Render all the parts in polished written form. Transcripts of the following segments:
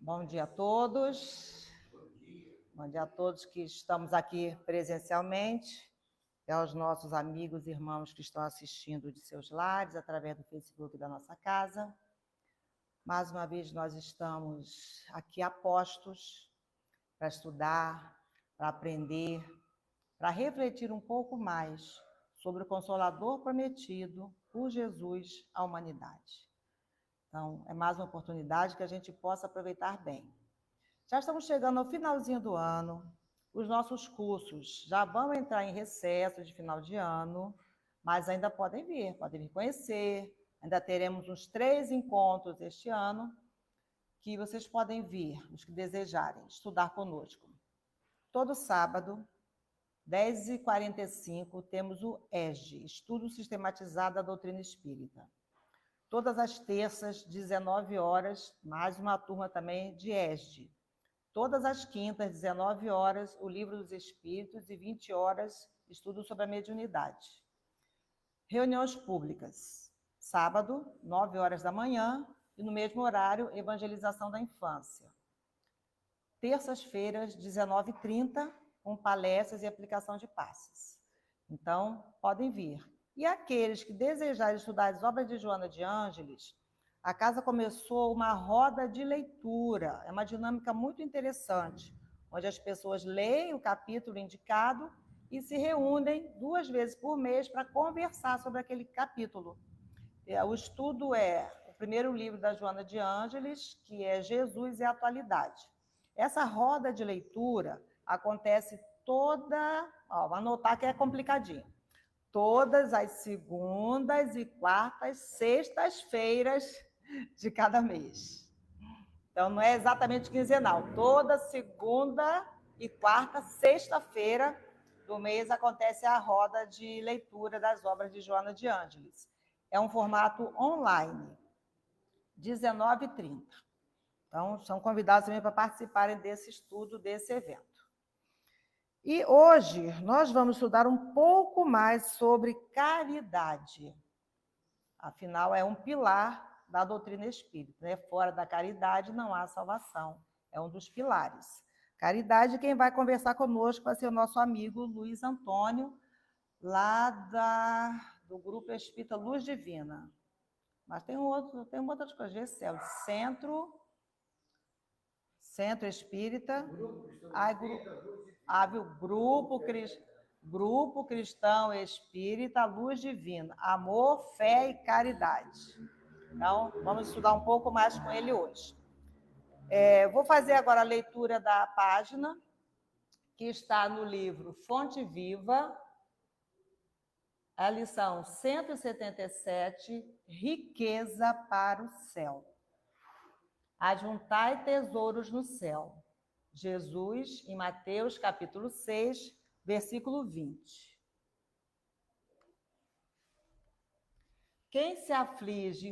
Bom dia a todos. Bom dia a todos que estamos aqui presencialmente e aos nossos amigos e irmãos que estão assistindo de seus lares através do Facebook da nossa casa. Mais uma vez nós estamos aqui a postos para estudar, para aprender, para refletir um pouco mais sobre o Consolador prometido por Jesus à humanidade. Então, é mais uma oportunidade que a gente possa aproveitar bem. Já estamos chegando ao finalzinho do ano, os nossos cursos já vão entrar em recesso de final de ano, mas ainda podem vir conhecer, ainda teremos uns 3 encontros este ano, que vocês podem vir, os que desejarem, estudar conosco. Todo sábado, 10h45, temos o ESD, Estudo Sistematizado da Doutrina Espírita. Todas as terças, 19 horas, mais uma turma também de ESD. Todas as quintas, 19 horas, o Livro dos Espíritos e 20 horas, estudo sobre a mediunidade. Reuniões públicas. Sábado, 9 horas da manhã, e no mesmo horário, evangelização da infância. Terças-feiras, 19h30, com palestras e aplicação de passes. Então, podem vir. E aqueles que desejarem estudar as obras de Joana de Ângeles, a casa começou uma roda de leitura. É uma dinâmica muito interessante, onde as pessoas leem o capítulo indicado e se reúnem 2 vezes por mês para conversar sobre aquele capítulo. O estudo é o primeiro livro da Joana de Ângeles, que é Jesus e a Atualidade. Essa roda de leitura acontece toda... vou anotar que é complicadinho. Todas as segundas e quartas, sextas-feiras de cada mês. Então, não é exatamente quinzenal. Toda segunda e quarta, sexta-feira do mês acontece a roda de leitura das obras de Joana de Ângeles. É um formato online, 19h30. Então, são convidados também para participarem desse estudo, desse evento. E hoje nós vamos estudar um pouco mais sobre caridade. Afinal, é um pilar da doutrina espírita, né? Fora da caridade não há salvação. É um dos pilares. Caridade, quem vai conversar conosco vai ser o nosso amigo Luiz Antônio, lá do Grupo Espírita Luz Divina. Mas tem outras coisas, esse é o Centro Espírita, Grupo Cristão Espírita Luz Divina, Amor, Fé e Caridade. Então, vamos estudar um pouco mais com ele hoje. Vou fazer agora a leitura da página, que está no livro Fonte Viva, a lição 177, Riqueza para o Céu. Ajuntai tesouros no céu. Jesus, em Mateus, capítulo 6, versículo 20. Quem se aflige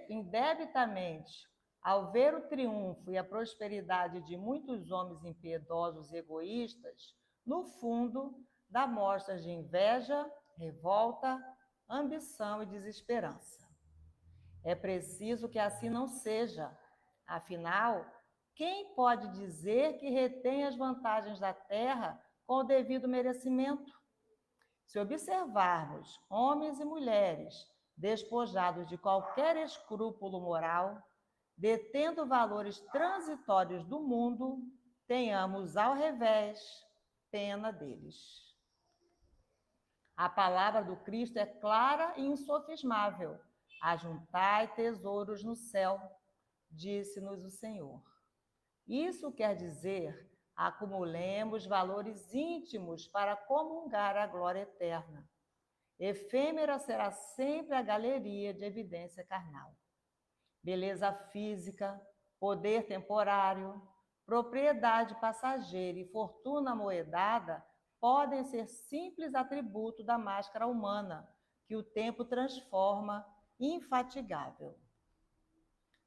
indebitamente ao ver o triunfo e a prosperidade de muitos homens impiedosos e egoístas, no fundo, dá mostras de inveja, revolta, ambição e desesperança. É preciso que assim não seja. Afinal, quem pode dizer que retém as vantagens da terra com o devido merecimento? Se observarmos homens e mulheres despojados de qualquer escrúpulo moral, detendo valores transitórios do mundo, tenhamos ao revés pena deles. A palavra do Cristo é clara e insofismável. Ajuntai tesouros no céu, disse-nos o Senhor. Isso quer dizer, acumulemos valores íntimos para comungar a glória eterna. Efêmera será sempre a galeria de evidência carnal. Beleza física, poder temporário, propriedade passageira e fortuna amoedada podem ser simples atributos da máscara humana, que o tempo transforma infatigável.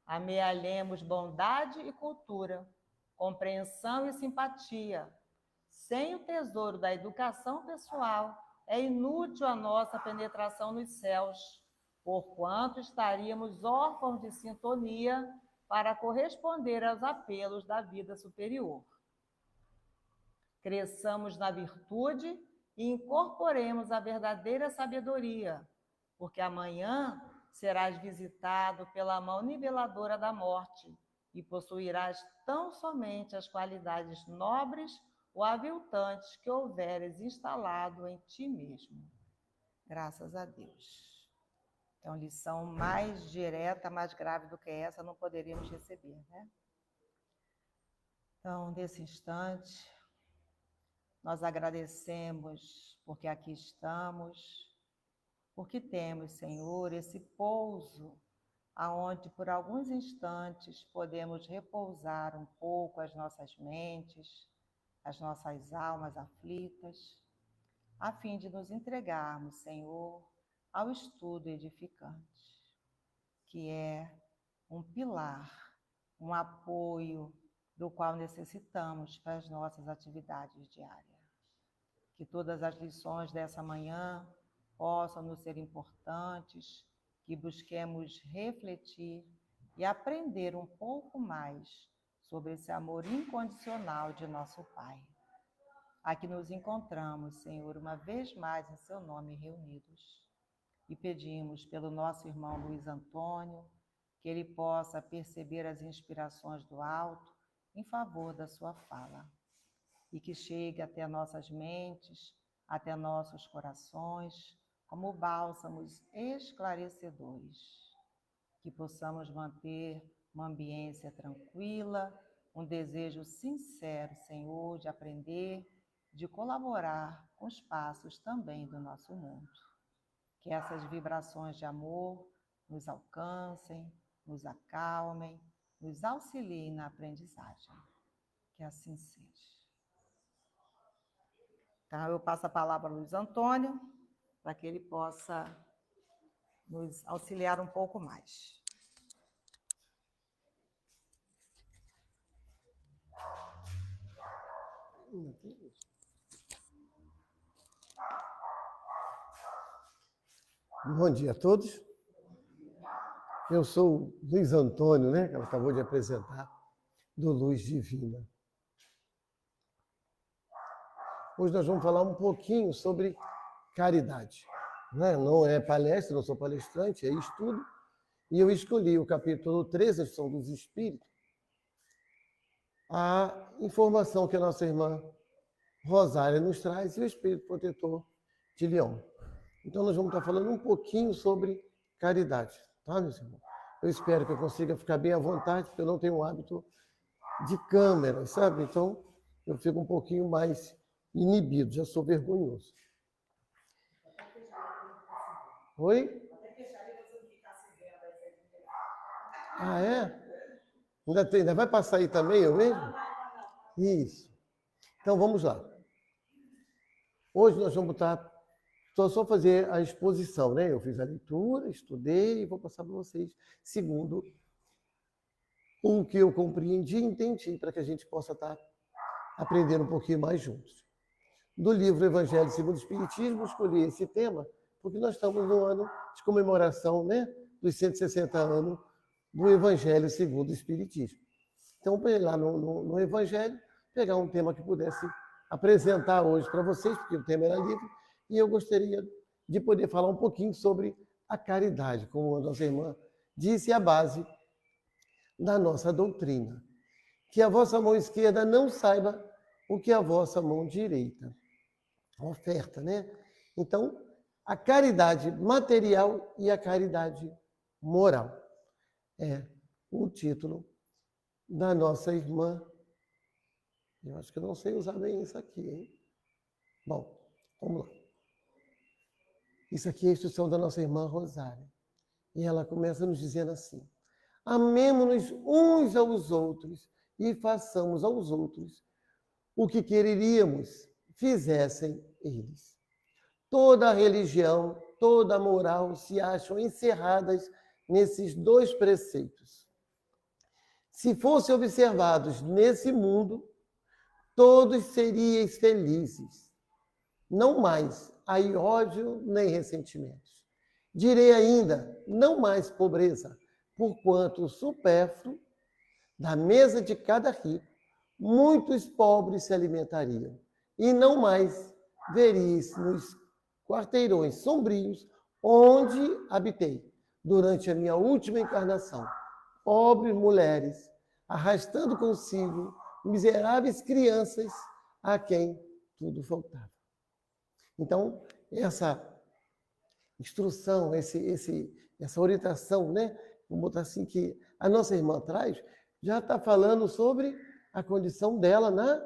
Amealhemos bondade e cultura, compreensão e simpatia. Sem o tesouro da educação pessoal, é inútil a nossa penetração nos céus, porquanto estaríamos órfãos de sintonia para corresponder aos apelos da vida superior. Cresçamos na virtude e incorporemos a verdadeira sabedoria, porque amanhã serás visitado pela mão niveladora da morte e possuirás tão somente as qualidades nobres ou aviltantes que houveres instalado em ti mesmo. Graças a Deus. Então, lição mais direta, mais grave do que essa, não poderíamos receber, né? Então, nesse instante, nós agradecemos porque aqui estamos, porque temos, Senhor, esse pouso aonde por alguns instantes podemos repousar um pouco as nossas mentes, as nossas almas aflitas, a fim de nos entregarmos, Senhor, ao estudo edificante, que é um pilar, um apoio do qual necessitamos para as nossas atividades diárias. Que todas as lições dessa manhã possam nos ser importantes, que busquemos refletir e aprender um pouco mais sobre esse amor incondicional de nosso Pai. Aqui nos encontramos, Senhor, uma vez mais em seu nome reunidos. E pedimos pelo nosso irmão Luiz Antônio, que ele possa perceber as inspirações do alto em favor da sua fala. E que chegue até nossas mentes, até nossos corações, como bálsamos esclarecedores. Que possamos manter uma ambiência tranquila, um desejo sincero, Senhor, de aprender, de colaborar com os passos também do nosso mundo. Que essas vibrações de amor nos alcancem, nos acalmem, nos auxiliem na aprendizagem. Que assim seja. Então, eu passo a palavra ao Luiz Antônio, para que ele possa nos auxiliar um pouco mais. Bom dia a todos. Eu sou o Luiz Antônio, né, que ela acabou de apresentar, do Luz Divina. Hoje nós vamos falar um pouquinho sobre caridade. Não é palestra, não sou palestrante, é estudo. E eu escolhi o capítulo 13, a Lição dos Espíritos, a informação que a nossa irmã Rosária nos traz e o Espírito Protetor de Leão. Então nós vamos estar falando um pouquinho sobre caridade, tá, meus irmãos? Eu espero que eu consiga ficar bem à vontade, porque eu não tenho o hábito de câmera, sabe? Então eu fico um pouquinho mais inibido, já sou vergonhoso. Oi? Ah, é? Ainda vai passar aí também, eu mesmo? Isso. Então vamos lá. Hoje nós vamos estar só fazer a exposição, né? Eu fiz a leitura, estudei e vou passar para vocês, segundo o que eu compreendi e entendi, para que a gente possa estar aprendendo um pouquinho mais juntos. Do livro Evangelho segundo o Espiritismo, escolhi esse tema, porque nós estamos no ano de comemoração, né, dos 160 anos do Evangelho segundo o Espiritismo. Então, para ir lá no Evangelho, pegar um tema que pudesse apresentar hoje para vocês, porque o tema era livre, e eu gostaria de poder falar um pouquinho sobre a caridade, como a nossa irmã disse, a base da nossa doutrina. Que a vossa mão esquerda não saiba o que a vossa mão direita oferta, né? Então, a caridade material e a caridade moral é o título da nossa irmã. Eu acho que eu não sei usar bem isso aqui, hein? Bom, vamos lá. Isso aqui é a instrução da nossa irmã Rosária. E ela começa nos dizendo assim: amemo-nos uns aos outros e façamos aos outros o que quereríamos fizessem eles. Toda a religião, toda a moral se acham encerradas nesses dois preceitos. Se fossem observados nesse mundo, todos seríeis felizes. Não mais aí ódio nem ressentimentos. Direi ainda, não mais pobreza, porquanto o supérfluo da mesa de cada rico, muitos pobres se alimentariam, e não mais veríeis nos quarteirões sombrios onde habitei durante a minha última encarnação, pobres mulheres, arrastando consigo miseráveis crianças a quem tudo faltava. Então, essa instrução, essa orientação, né? Vamos botar assim, que a nossa irmã traz, já está falando sobre a condição dela na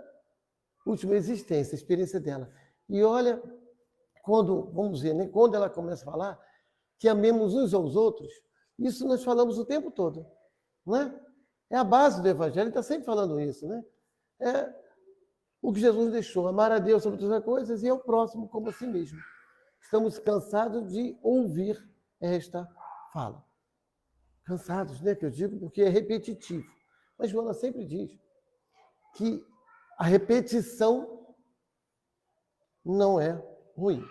última existência, a experiência dela. E olha, vamos dizer, né? Quando ela começa a falar que amemos uns aos outros, isso nós falamos o tempo todo, não é? É a base do Evangelho, ele está sempre falando isso, né? É o que Jesus deixou, amar a Deus sobre todas as coisas e ao próximo como a si mesmo. Estamos cansados de ouvir esta fala. Cansados, né? Que eu digo porque é repetitivo. Mas Joana sempre diz que a repetição não é ruim.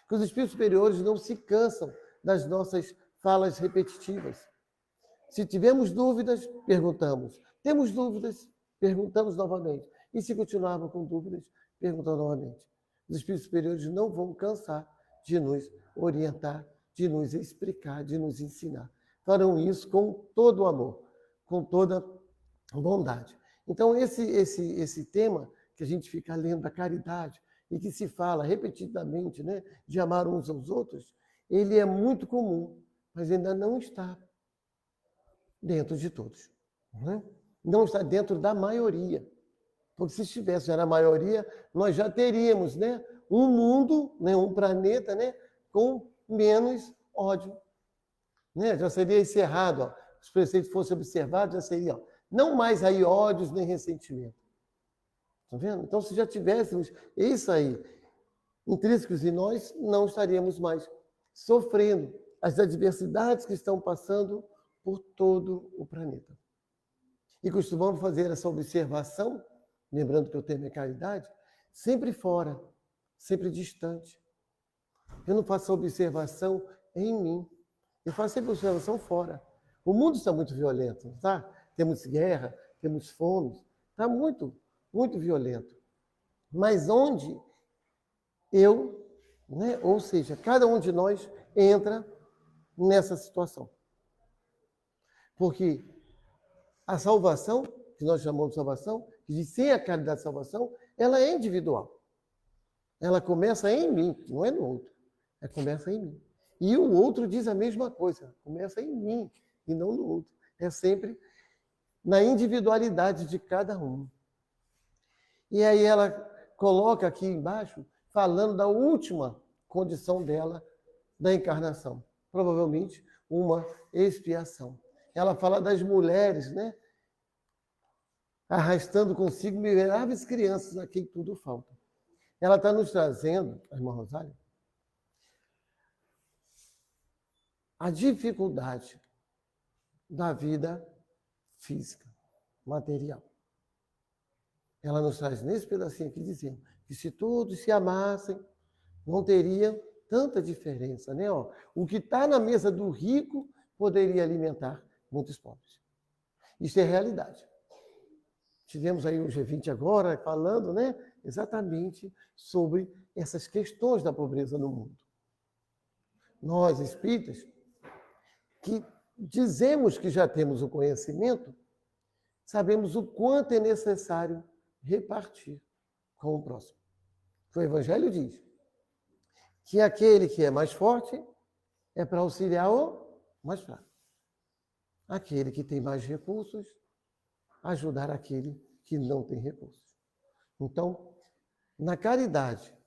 Que os espíritos superiores não se cansam das nossas falas repetitivas. Se tivermos dúvidas, perguntamos. Temos dúvidas, perguntamos novamente. E se continuarmos com dúvidas, perguntamos novamente. Os espíritos superiores não vão cansar de nos orientar, de nos explicar, de nos ensinar. Farão isso com todo o amor, com toda a bondade. Então, esse tema que a gente fica lendo da caridade e que se fala repetidamente, né, de amar uns aos outros, ele é muito comum, mas ainda não está dentro de todos. Não está dentro da maioria. Porque se estivesse na maioria, nós já teríamos, né, um mundo, né, um planeta, né, com menos ódio. Né? Já seria encerrado, ó. Os preceitos fossem observados, já seria, ó, não mais aí ódios nem ressentimento. Está vendo? Então, se já tivéssemos isso aí intrínsecos em nós, não estaríamos mais sofrendo as adversidades que estão passando por todo o planeta. E costumamos fazer essa observação, lembrando que o tema é caridade, sempre fora, sempre distante. Eu não faço a observação em mim, eu faço sempre a observação fora. O mundo está muito violento, tá? Temos guerra, temos fome, está muito, muito violento. Mas onde eu, né, ou seja, cada um de nós entra nessa situação. Porque a salvação, que nós chamamos de salvação, que diz sem a caridade de salvação, ela é individual. Ela começa em mim, não é no outro. Ela começa em mim. E o outro diz a mesma coisa, começa em mim e não no outro. É sempre na individualidade de cada um. E aí ela coloca aqui embaixo, falando da última condição dela, da encarnação. Provavelmente uma expiação. Ela fala das mulheres, né? Arrastando consigo miseráveis crianças a quem tudo falta. Ela está nos trazendo, a irmã Rosália, a dificuldade da vida física, material. Ela nos traz nesse pedacinho aqui dizendo que se todos se amassem, não teria tanta diferença, né? Ó, o que está na mesa do rico poderia alimentar muitos pobres. Isso é realidade. Tivemos aí o G20 agora falando, né, exatamente sobre essas questões da pobreza no mundo. Nós, espíritas, que dizemos que já temos o conhecimento, sabemos o quanto é necessário repartir com o próximo. O Evangelho diz que aquele que é mais forte é para auxiliar o mais fraco. Aquele que tem mais recursos, ajudar aquele que não tem recursos. Então, na caridade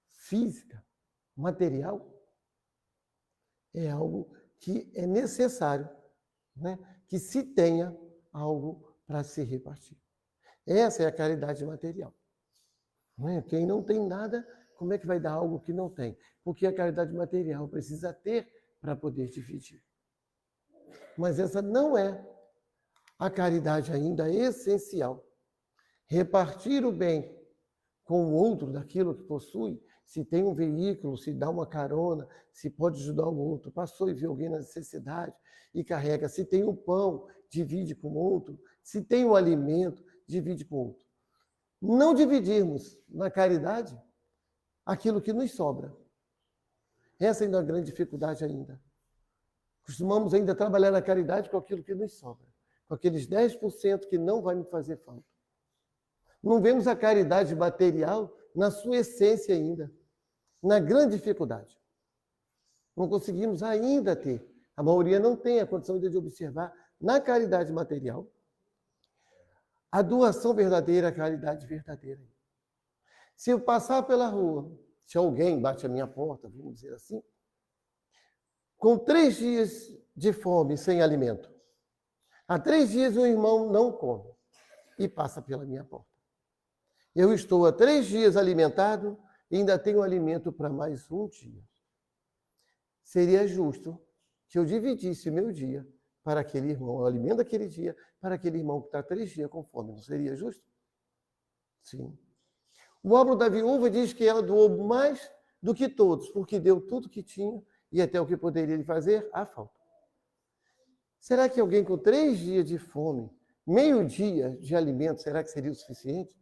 física, material, é algo que é necessário, né, que se tenha algo para se repartir. Essa é a caridade material. Né? Quem não tem nada, como é que vai dar algo que não tem? Porque a caridade material precisa ter para poder dividir. Mas essa não é a caridade ainda essencial. Repartir o bem com o outro daquilo que possui se tem um veículo, se dá uma carona, se pode ajudar o outro. Passou e viu alguém na necessidade e carrega. Se tem um pão, divide com o outro. Se tem um alimento, divide com o outro. Não dividirmos na caridade aquilo que nos sobra. Essa ainda é uma grande dificuldade ainda. Costumamos ainda trabalhar na caridade com aquilo que nos sobra, com aqueles 10% que não vai me fazer falta. Não vemos a caridade material na sua essência ainda, na grande dificuldade. Não conseguimos ainda ter, a maioria não tem a condição de observar na caridade material a doação verdadeira, a caridade verdadeira. Se eu passar pela rua, se alguém bate a minha porta, vamos dizer assim, com 3 dias de fome, sem alimento, há 3 dias o irmão não come e passa pela minha porta. Eu estou há 3 dias alimentado e ainda tenho alimento para mais um dia. Seria justo que eu dividisse o meu dia para aquele irmão, o alimento daquele dia, para aquele irmão que está 3 dias com fome. Não seria justo? Sim. O óbolo da viúva diz que ela doou mais do que todos, porque deu tudo que tinha e até o que poderia lhe fazer a falta. Será que alguém com 3 dias de fome, meio dia de alimento, será que seria o suficiente?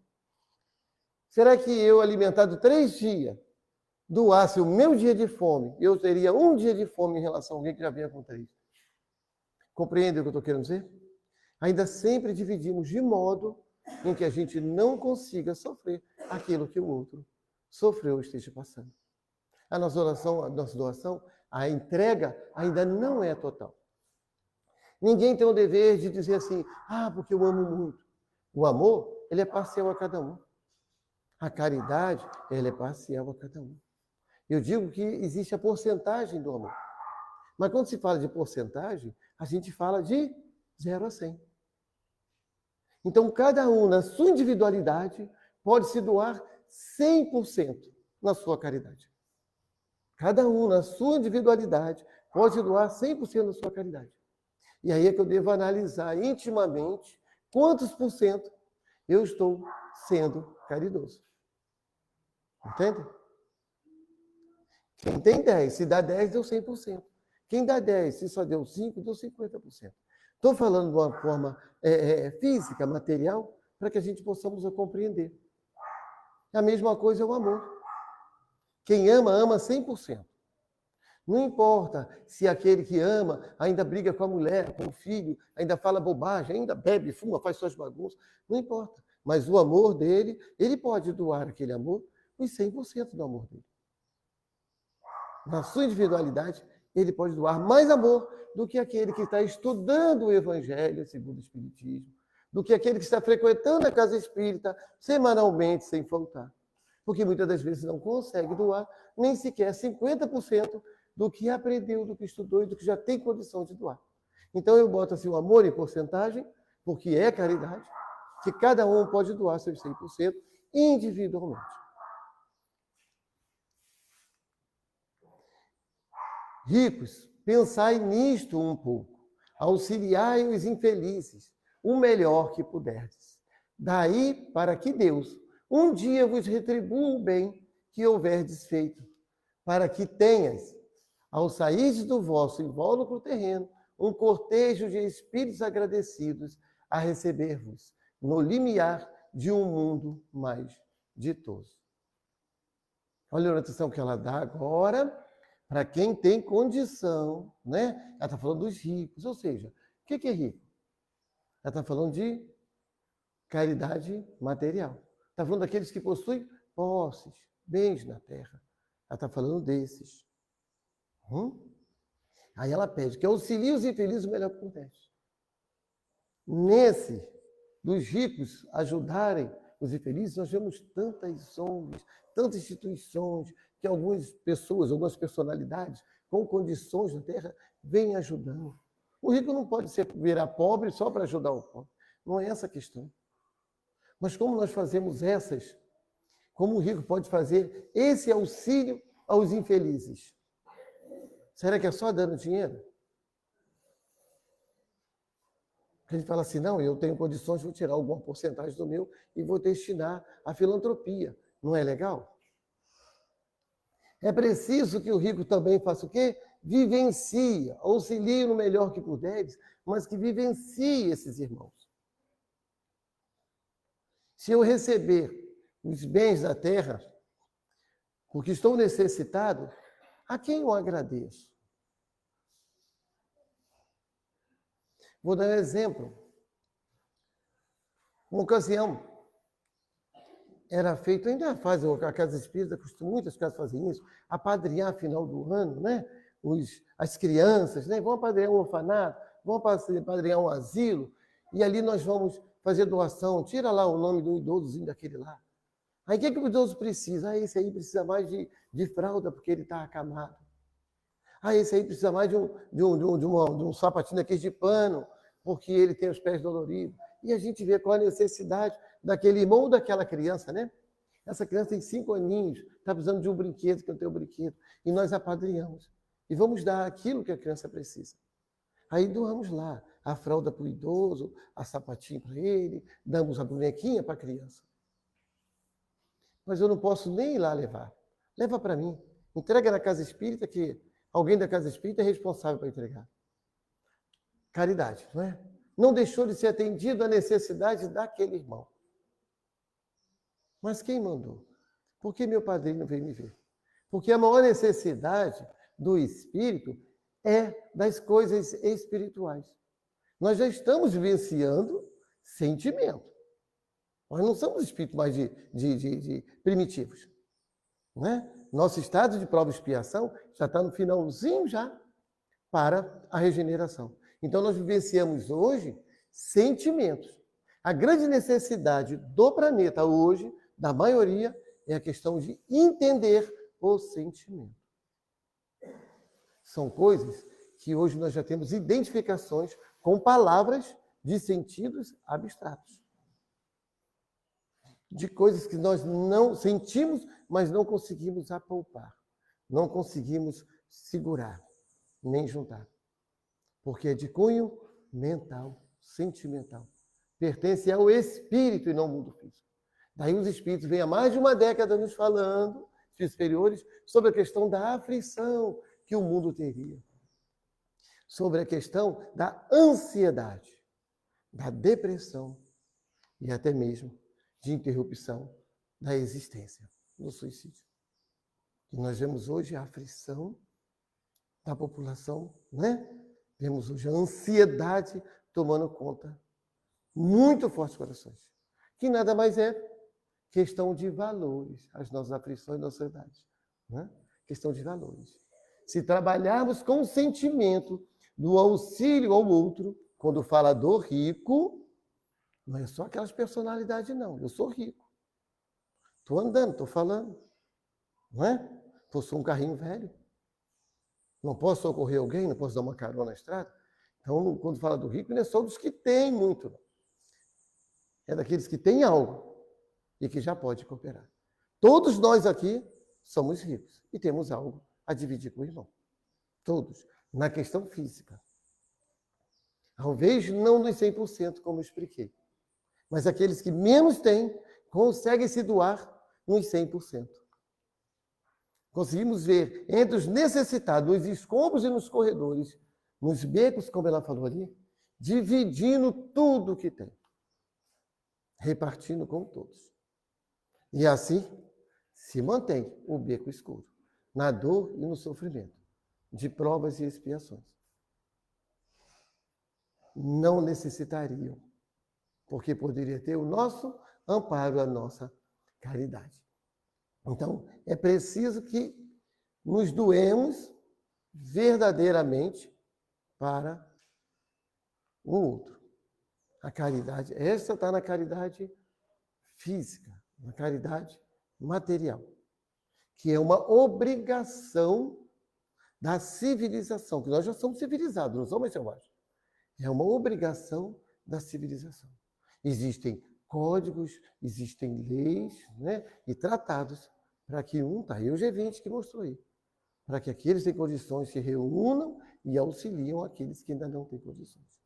Será que eu, alimentado 3 dias, doasse o meu dia de fome, eu teria um dia de fome em relação a alguém que já vinha com 3? Compreende o que eu estou querendo dizer? Ainda sempre dividimos de modo em que a gente não consiga sofrer aquilo que o outro sofreu ou esteja passando. A nossa doação, a entrega ainda não é total. Ninguém tem o dever de dizer assim, porque eu amo muito. O amor, ele é parcial a cada um. A caridade, ela é parcial a cada um. Eu digo que existe a porcentagem do amor. Mas quando se fala de porcentagem, a gente fala de 0 a 100. Então, cada um, na sua individualidade, pode se doar 100% na sua caridade. Cada um, na sua individualidade, pode se doar 100% na sua caridade. E aí é que eu devo analisar intimamente quantos por cento eu estou sendo caridoso. Entende? Quem tem 10, se dá 10, deu 100%. Quem dá 10, se só deu 5, deu 50%. Estou falando de uma forma física, material, para que a gente possamos compreender. A mesma coisa é o amor. Quem ama, ama 100%. Não importa se aquele que ama ainda briga com a mulher, com o filho, ainda fala bobagem, ainda bebe, fuma, faz suas bagunças. Não importa. Mas o amor dele, ele pode doar aquele amor os 100% do amor dele. Na sua individualidade, ele pode doar mais amor do que aquele que está estudando o Evangelho segundo o Espiritismo, do que aquele que está frequentando a casa espírita semanalmente, sem faltar. Porque muitas das vezes não consegue doar nem sequer 50% do que aprendeu, do que estudou e do que já tem condição de doar. Então eu boto assim o amor em porcentagem, porque é caridade, que cada um pode doar seus 100% individualmente. Ricos, pensai nisto um pouco, auxiliai os infelizes, o melhor que puderdes. Daí para que Deus um dia vos retribua o bem que houverdes feito, para que tenhas, ao sair do vosso invólucro terreno, um cortejo de espíritos agradecidos a receber-vos no limiar de um mundo mais ditoso. Olha a orientação que ela dá agora para quem tem condição, né? Ela está falando dos ricos, ou seja, o que é rico? Ela está falando de caridade material. Está falando daqueles que possuem posses, bens na terra. Ela está falando desses. Aí ela pede que auxilie os infelizes o melhor que puder. Nesse, dos ricos ajudarem os infelizes, nós vemos tantas ONGs, tantas instituições, que algumas pessoas, algumas personalidades com condições na terra vêm ajudando. O rico não pode virar pobre só para ajudar o pobre. Não é essa a questão. Mas como nós fazemos essas, como o rico pode fazer esse auxílio aos infelizes? Será que é só dando dinheiro? A gente fala assim, não, eu tenho condições, vou tirar alguma porcentagem do meu e vou destinar à filantropia. Não é legal? É preciso que o rico também faça o quê? Vivencie, auxilie no melhor que puderes, mas que vivencie esses irmãos. Se eu receber os bens da terra, porque estou necessitado, a quem eu agradeço? Vou dar um exemplo. Uma ocasião, era feito, ainda faz, a Casa Espírita, muitas casas fazem isso, apadrinhar final do ano, né? As crianças, né? Vão apadrinhar um orfanato, vão apadrinhar um asilo, e ali nós vamos fazer doação, tira lá o nome do idosozinho daquele lá. Aí o que o idoso precisa? Ah, esse aí precisa mais de fralda, porque ele está acamado. Ah, esse aí precisa mais de um sapatinho daquele de pano, porque ele tem os pés doloridos. E a gente vê qual a necessidade daquele irmão ou daquela criança, né? Essa criança tem 5 aninhos, está precisando de um brinquedo, que eu tenho um brinquedo. E nós apadrinhamos. E vamos dar aquilo que a criança precisa. Aí doamos lá a fralda para o idoso, a sapatinho para ele, damos a bonequinha para a criança. Mas eu não posso nem ir lá levar. Leva para mim. Entrega na Casa Espírita, que alguém da Casa Espírita é responsável para entregar. Caridade, não é? Não deixou de ser atendido a necessidade daquele irmão. Mas quem mandou? Por que meu padrinho veio me ver? Porque a maior necessidade do espírito é das coisas espirituais. Nós já estamos vivenciando sentimento. Nós não somos espíritos mais de primitivos. Não é? Nosso estado de prova e expiação já está no finalzinho já para a regeneração. Então, nós vivenciamos hoje sentimentos. A grande necessidade do planeta hoje, da maioria, é a questão de entender o sentimento. São coisas que hoje nós já temos identificações com palavras de sentidos abstratos. De coisas que nós não sentimos, mas não conseguimos apalpar. Não conseguimos segurar, nem juntar. Porque é de cunho mental, sentimental. Pertence ao espírito e não ao mundo físico. Daí os espíritos vêm há mais de uma década nos falando, espíritos superiores, sobre a questão da aflição que o mundo teria. Sobre a questão da ansiedade, da depressão e até mesmo de interrupção da existência, do suicídio. E nós vemos hoje a aflição da população, né? Vemos hoje a ansiedade tomando conta muito forte dos corações, que nada mais é questão de valores, as nossas aflições e ansiedades, né? Questão de valores. Se trabalharmos com o sentimento do auxílio ao outro, quando fala do rico, não é só aquelas personalidades, não. Eu sou rico. Estou andando, estou falando. Não é? Possuo um carrinho velho. Não posso socorrer alguém, não posso dar uma carona na estrada. Então, quando fala do rico, não é só dos que têm muito. É daqueles que têm algo e que já pode cooperar. Todos nós aqui somos ricos e temos algo a dividir com o irmão. Todos. Na questão física. Talvez não nos 100%, como eu expliquei. Mas aqueles que menos têm, conseguem se doar nos 100%. Conseguimos ver entre os necessitados, nos escombros e nos corredores, nos becos, como ela falou ali, dividindo tudo o que tem. Repartindo com todos. E assim se mantém o beco escuro, na dor e no sofrimento, de provas e expiações. Não necessitariam, porque poderia ter o nosso amparo, a nossa caridade. Então, é preciso que nos doemos verdadeiramente para o outro. A caridade, essa está na caridade física, na caridade material, que é uma obrigação da civilização, que nós já somos civilizados, não somos selvagens. É uma obrigação da civilização. Existem códigos, existem leis, né, e tratados para que está aí o G20 que mostrou aí, para que aqueles que têm condições se reúnam e auxiliam aqueles que ainda não têm condições.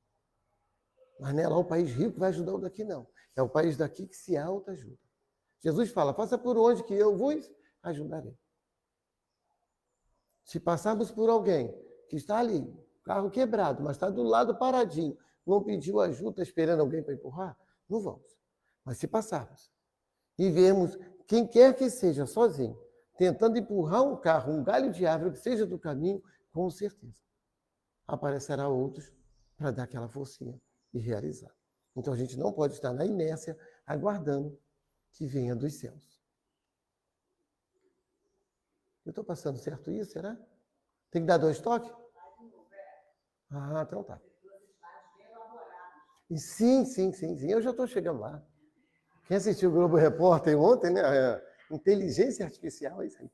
Mas não é lá o país rico que vai ajudar o daqui, não. É o país daqui que se autoajuda. Jesus fala, faça por onde que eu vos ajudarei. Se passarmos por alguém que está ali, carro quebrado, mas está do lado paradinho, não pediu ajuda, esperando alguém para empurrar, não vamos. Mas se passarmos e vermos quem quer que seja sozinho, tentando empurrar um carro, um galho de árvore que seja do caminho, com certeza aparecerá outros para dar aquela forcinha e realizar. Então a gente não pode estar na inércia aguardando que venha dos céus. Eu estou passando certo isso, será? Tem que dar 2 toques? Ah, então tá. E sim, eu já estou chegando lá. Quem assistiu o Globo Repórter ontem, né? Inteligência artificial, é isso aí.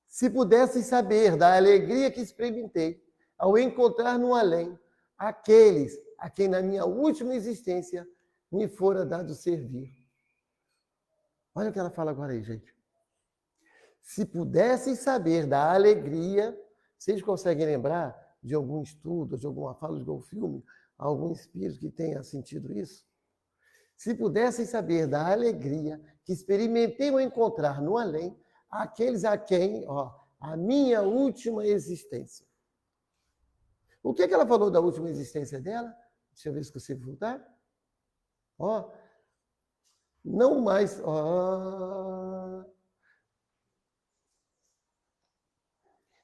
Se pudessem saber da alegria que experimentei ao encontrar no além aqueles a quem na minha última existência me fora dado servir. Olha o que ela fala agora aí, gente. Se pudessem saber da alegria, vocês conseguem lembrar de algum estudo, de alguma fala, de algum filme, algum espírito que tenha sentido isso? Se pudessem saber da alegria que experimentei ao encontrar no além aqueles a quem, a minha última existência. O que ela falou da última existência dela? Deixa eu ver se consigo voltar. Não mais.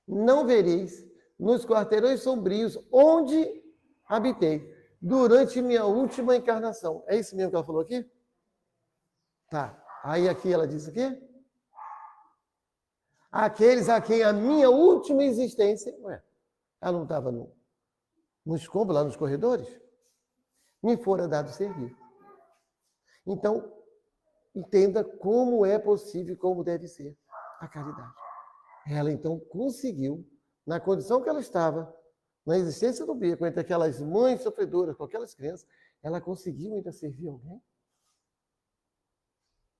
Não vereis nos quarteirões sombrios onde habitei durante minha última encarnação. É isso mesmo que ela falou aqui? Tá. Aí aqui ela diz o quê? Aqueles a quem a minha última existência... Ué, ela não estava no escombro, lá nos corredores? Me fora dado servir. Então, entenda como é possível e como deve ser a caridade. Ela, então, conseguiu, na condição que ela estava, na existência do beco, entre aquelas mães sofredoras com aquelas crianças, ela conseguiu ainda servir alguém?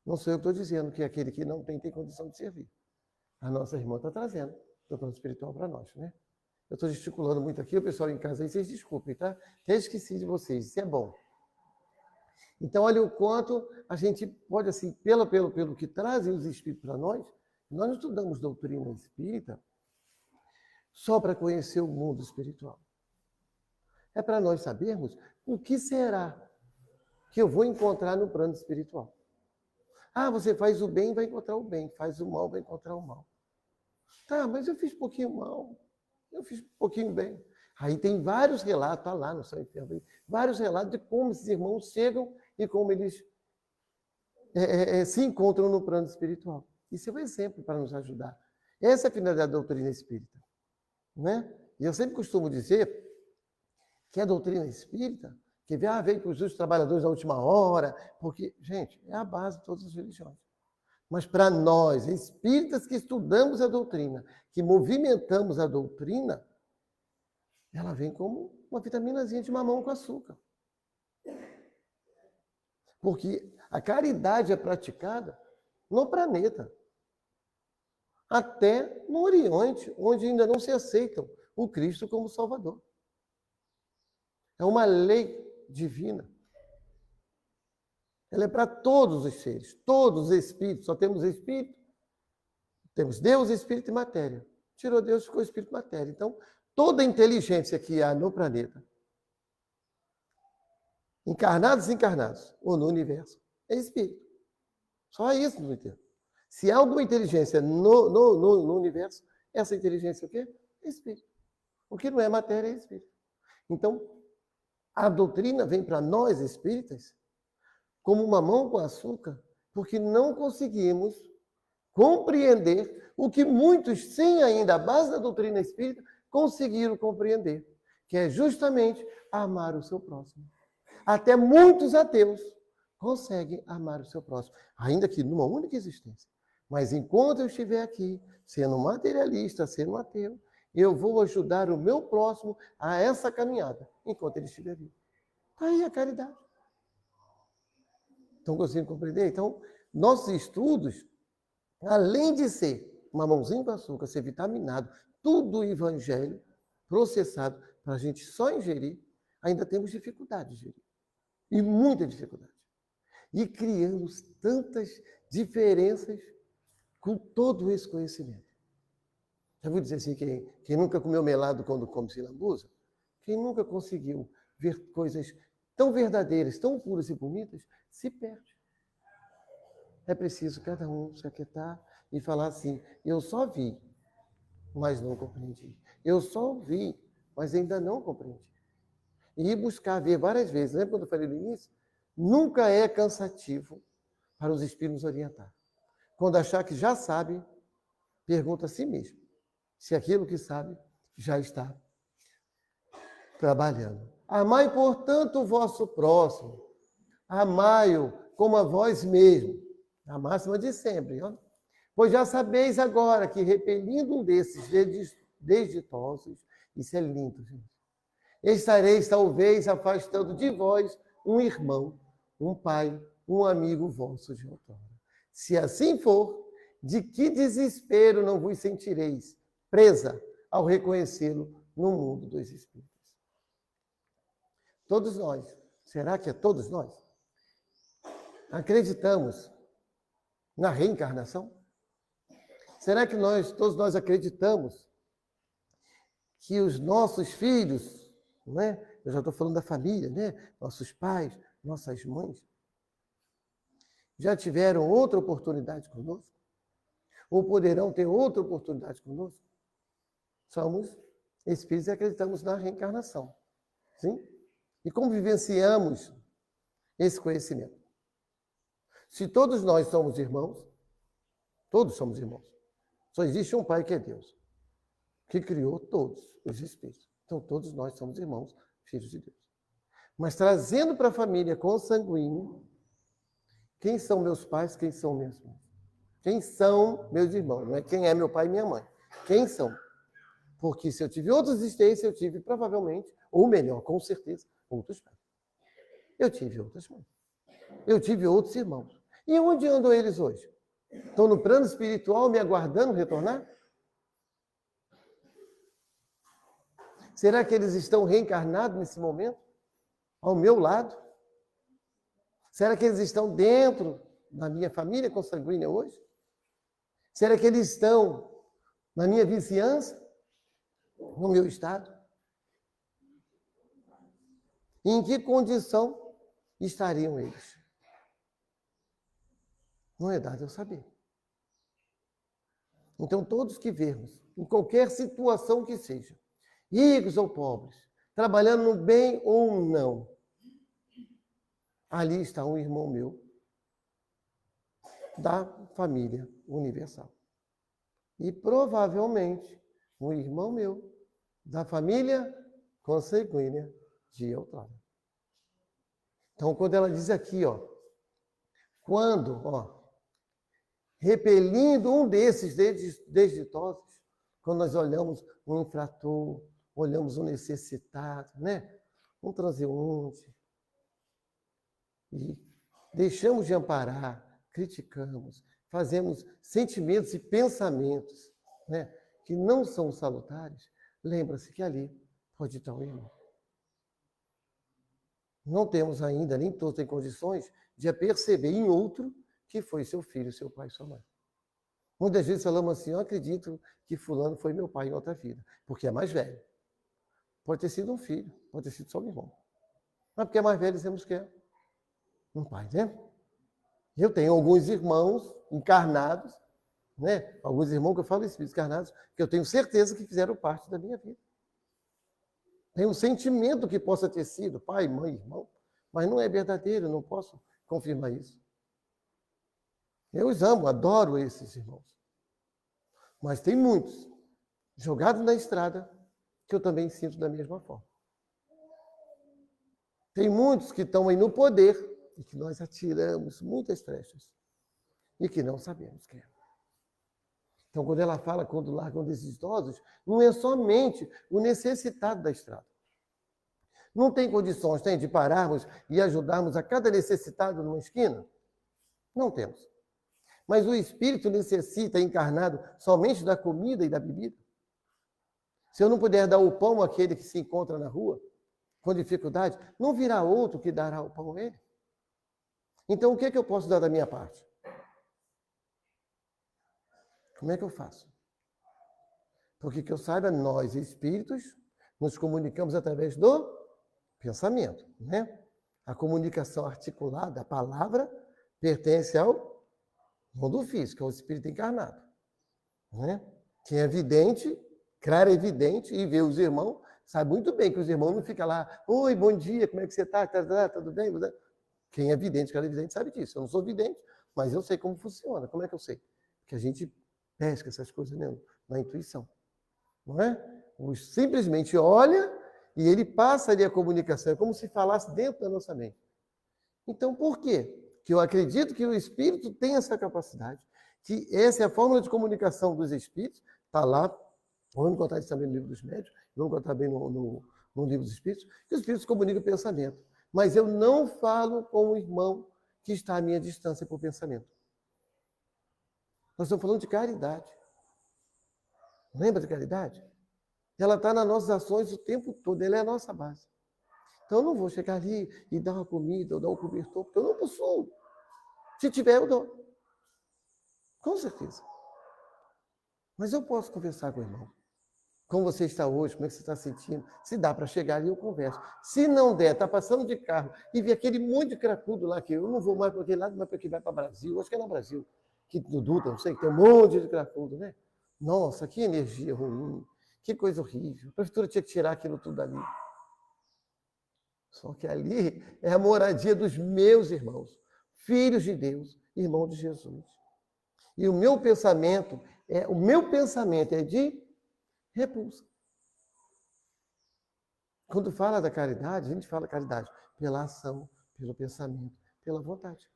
Não sou eu que estou dizendo que aquele que não tem condição de servir. A nossa irmã está trazendo do plano espiritual para nós, né? Eu estou gesticulando muito aqui, o pessoal em casa aí, vocês desculpem, tá? Até esqueci de vocês, isso é bom. Então, olha o quanto a gente pode, assim, pelo que trazem os espíritos para nós não estudamos doutrina espírita só para conhecer o mundo espiritual. É para nós sabermos o que será que eu vou encontrar no plano espiritual. Ah, você faz o bem, vai encontrar o bem. Faz o mal, vai encontrar o mal. Tá, mas eu fiz pouquinho mal. Eu fiz pouquinho bem. Aí tem vários relatos, tá lá no São Inferno, vários relatos de como esses irmãos chegam e como eles se encontram no plano espiritual. Isso é um exemplo para nos ajudar. Essa é a finalidade da doutrina espírita. Né? E eu sempre costumo dizer que a doutrina espírita, que veio para os justos trabalhadores da última hora, porque, gente, é a base de todas as religiões. Mas para nós, espíritas que estudamos a doutrina, que movimentamos a doutrina, ela vem como uma vitaminazinha de mamão com açúcar. Porque a caridade é praticada no planeta, até no Oriente, onde ainda não se aceitam o Cristo como Salvador. É uma lei divina. Ela é para todos os seres, todos os espíritos. Só temos espírito, temos Deus, espírito e matéria. Tirou Deus, ficou espírito e matéria. Então, toda a inteligência que há no planeta, encarnados e desencarnados, ou no universo, é espírito. Só isso no inteiro. Se há alguma inteligência no universo, essa inteligência é o quê? É espírito. O que não é matéria é espírito. Então, a doutrina vem para nós espíritas como mamão com açúcar, porque não conseguimos compreender o que muitos, sem ainda a base da doutrina espírita, conseguiram compreender, que é justamente amar o seu próximo. Até muitos ateus conseguem amar o seu próximo, ainda que numa única existência. Mas enquanto eu estiver aqui, sendo materialista, sendo ateu, eu vou ajudar o meu próximo a essa caminhada, enquanto ele estiver vivo. Está aí a caridade. Estão conseguindo compreender? Então, nossos estudos, além de ser mamãozinho com açúcar, ser vitaminado, tudo o evangelho processado para a gente só ingerir, ainda temos dificuldade de ingerir. E muita dificuldade. E criamos tantas diferenças com todo esse conhecimento. Já vou dizer assim, quem nunca comeu melado quando come se lambuza, quem nunca conseguiu ver coisas tão verdadeiras, tão puras e bonitas, se perde. É preciso cada um se aquietar e falar assim, eu só vi, mas não compreendi. Eu só ouvi, mas ainda não compreendi. E ir buscar ver várias vezes. Lembra quando eu falei no início? Nunca é cansativo para os espíritos nos orientar. Quando achar que já sabe, pergunta a si mesmo se aquilo que sabe já está trabalhando. Amai, portanto, o vosso próximo. Amai-o como a vós mesmo. A máxima de sempre. Ó. Pois já sabeis agora que, repelindo um desses desditosos, isso é lindo, gente, estareis talvez afastando de vós um irmão, um pai, um amigo vosso de outrora. Se assim for, de que desespero não vos sentireis presa ao reconhecê-lo no mundo dos espíritos? Todos nós, será que é todos nós? Acreditamos na reencarnação? Será que todos nós acreditamos que os nossos filhos, não é? Eu já estou falando da família, né? Nossos pais, nossas mães, já tiveram outra oportunidade conosco? Ou poderão ter outra oportunidade conosco? Somos espíritos e acreditamos na reencarnação. Sim? E como vivenciamos esse conhecimento? Se todos nós somos irmãos, todos somos irmãos. Só existe um Pai que é Deus, que criou todos os espíritos. Então todos nós somos irmãos, filhos de Deus. Mas trazendo para a família consanguínea, quem são meus pais, quem são minhas mães? Quem são meus irmãos? Não é quem é meu pai e minha mãe. Quem são? Porque se eu tive outra existência, eu tive provavelmente, ou melhor, com certeza, outros pais. Eu tive outras mães. Eu tive outros irmãos. E onde andam eles hoje? Estão no plano espiritual me aguardando retornar? Será que eles estão reencarnados nesse momento? Ao meu lado? Será que eles estão dentro da minha família consanguínea hoje? Será que eles estão na minha vizinhança? No meu estado? E em que condição estariam eles? Não é dado eu saber. Então, todos que vermos, em qualquer situação que seja, ricos ou pobres, trabalhando no bem ou não, ali está um irmão meu da família universal. E provavelmente um irmão meu da família consanguínea de outrora. Então, quando ela diz aqui, repelindo um desses desditosos, quando nós olhamos um infrator, olhamos um necessitado, né? Um transeunte, e deixamos de amparar, criticamos, fazemos sentimentos e pensamentos, né, que não são salutares, lembra-se que ali pode estar o irmão. Não temos ainda, nem todos têm condições de perceber em outro que foi seu filho, seu pai, sua mãe. Muitas vezes falamos assim, eu acredito que fulano foi meu pai em outra vida, porque é mais velho. Pode ter sido um filho, pode ter sido só um irmão. Mas porque é mais velho, dizemos que é um pai, né? Eu tenho alguns irmãos encarnados, né? Alguns irmãos que eu falo espíritos encarnados, que eu tenho certeza que fizeram parte da minha vida. Tem um sentimento que possa ter sido pai, mãe, irmão, mas não é verdadeiro, eu não posso confirmar isso. Eu os amo, adoro esses irmãos. Mas tem muitos jogados na estrada que eu também sinto da mesma forma. Tem muitos que estão aí no poder e que nós atiramos muitas flechas e que não sabemos quem é. Então, quando ela fala quando largam desses idosos, não é somente o necessitado da estrada. Não tem condições, tem, de pararmos e ajudarmos a cada necessitado numa esquina? Não temos. Mas o espírito necessita, encarnado, somente da comida e da bebida? Se eu não puder dar o pão àquele que se encontra na rua, com dificuldade, não virá outro que dará o pão a ele? Então, o que é que eu posso dar da minha parte? Como é que eu faço? Porque que eu saiba, nós, espíritos, nos comunicamos através do pensamento, né? A comunicação articulada, a palavra, pertence ao mundo físico, ao espírito encarnado, né? Quem é vidente, claro, é evidente, e vê os irmãos, sabe muito bem que os irmãos não ficam lá, oi, bom dia, como é que você está? Tudo bem? Quem é vidente, claro, é evidente, sabe disso. Eu não sou vidente, mas eu sei como funciona. Como é que eu sei? Porque a gente pesca essas coisas, né, na intuição. Não é? Simplesmente olha e ele passa ali a comunicação. É como se falasse dentro da nossa mente. Então, por quê? Que eu acredito que o espírito tem essa capacidade, que essa é a fórmula de comunicação dos espíritos, está lá, vamos encontrar isso também no livro dos médiuns, vamos encontrar bem no livro dos espíritos, que os espíritos comunicam o pensamento. Mas eu não falo com o irmão que está à minha distância por pensamento. Nós estamos falando de caridade. Lembra de caridade? Ela está nas nossas ações o tempo todo, ela é a nossa base. Então eu não vou chegar ali e dar uma comida ou dar um cobertor, porque eu não possuo. Se tiver, eu dou. Com certeza. Mas eu posso conversar com o irmão. Como você está hoje, como é que você está sentindo? Se dá para chegar ali, eu converso. Se não der, está passando de carro e vê aquele monte de cracudo lá, que eu não vou mais para aquele lado, mas para que vai para o Brasil. Acho que é no Brasil. Que no Dutra, não sei, que tem um monte de cracudo, né? Nossa, que energia ruim. Que coisa horrível. A prefeitura tinha que tirar aquilo tudo ali. Só que ali é a moradia dos meus irmãos, filhos de Deus, irmãos de Jesus. E o meu pensamento é de repulsa. Quando fala da caridade, a gente fala caridade pela ação, pelo pensamento, pela vontade.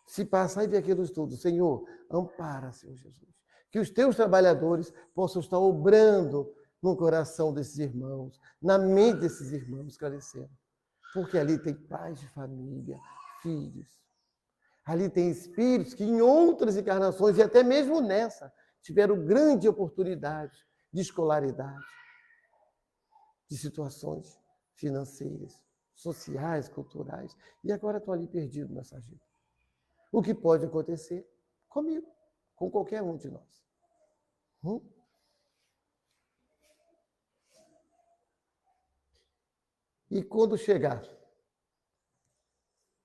Se passar e ver aquilo tudo, Senhor, ampara, Senhor Jesus. Que os teus trabalhadores possam estar obrando no coração desses irmãos, na mente desses irmãos esclarecendo. Porque ali tem pais de família, filhos. Ali tem espíritos que em outras encarnações, e até mesmo nessa, tiveram grande oportunidade de escolaridade, de situações financeiras, sociais, culturais, e agora estão ali perdidos nessa vida. O que pode acontecer comigo, com qualquer um de nós. E quando chegar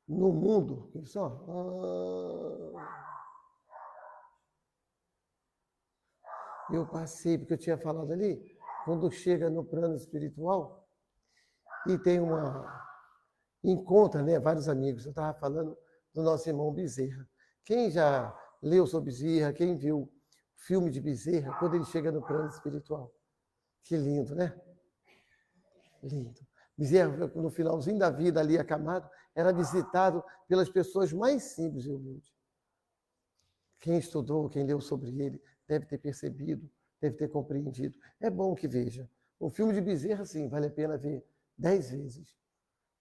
no mundo, eu passei, porque eu tinha falado ali, quando chega no plano espiritual e tem encontra, né, vários amigos. Eu estava falando do nosso irmão Bezerra. Quem já leu sobre Bezerra, quem viu o filme de Bezerra, quando ele chega no plano espiritual? Que lindo, né? Lindo. Bezerra, no finalzinho da vida ali acamado, era visitado pelas pessoas mais simples e humildes. Quem estudou, quem leu sobre ele, deve ter percebido, deve ter compreendido. É bom que veja. O filme de Bezerra, sim, vale a pena ver 10 vezes,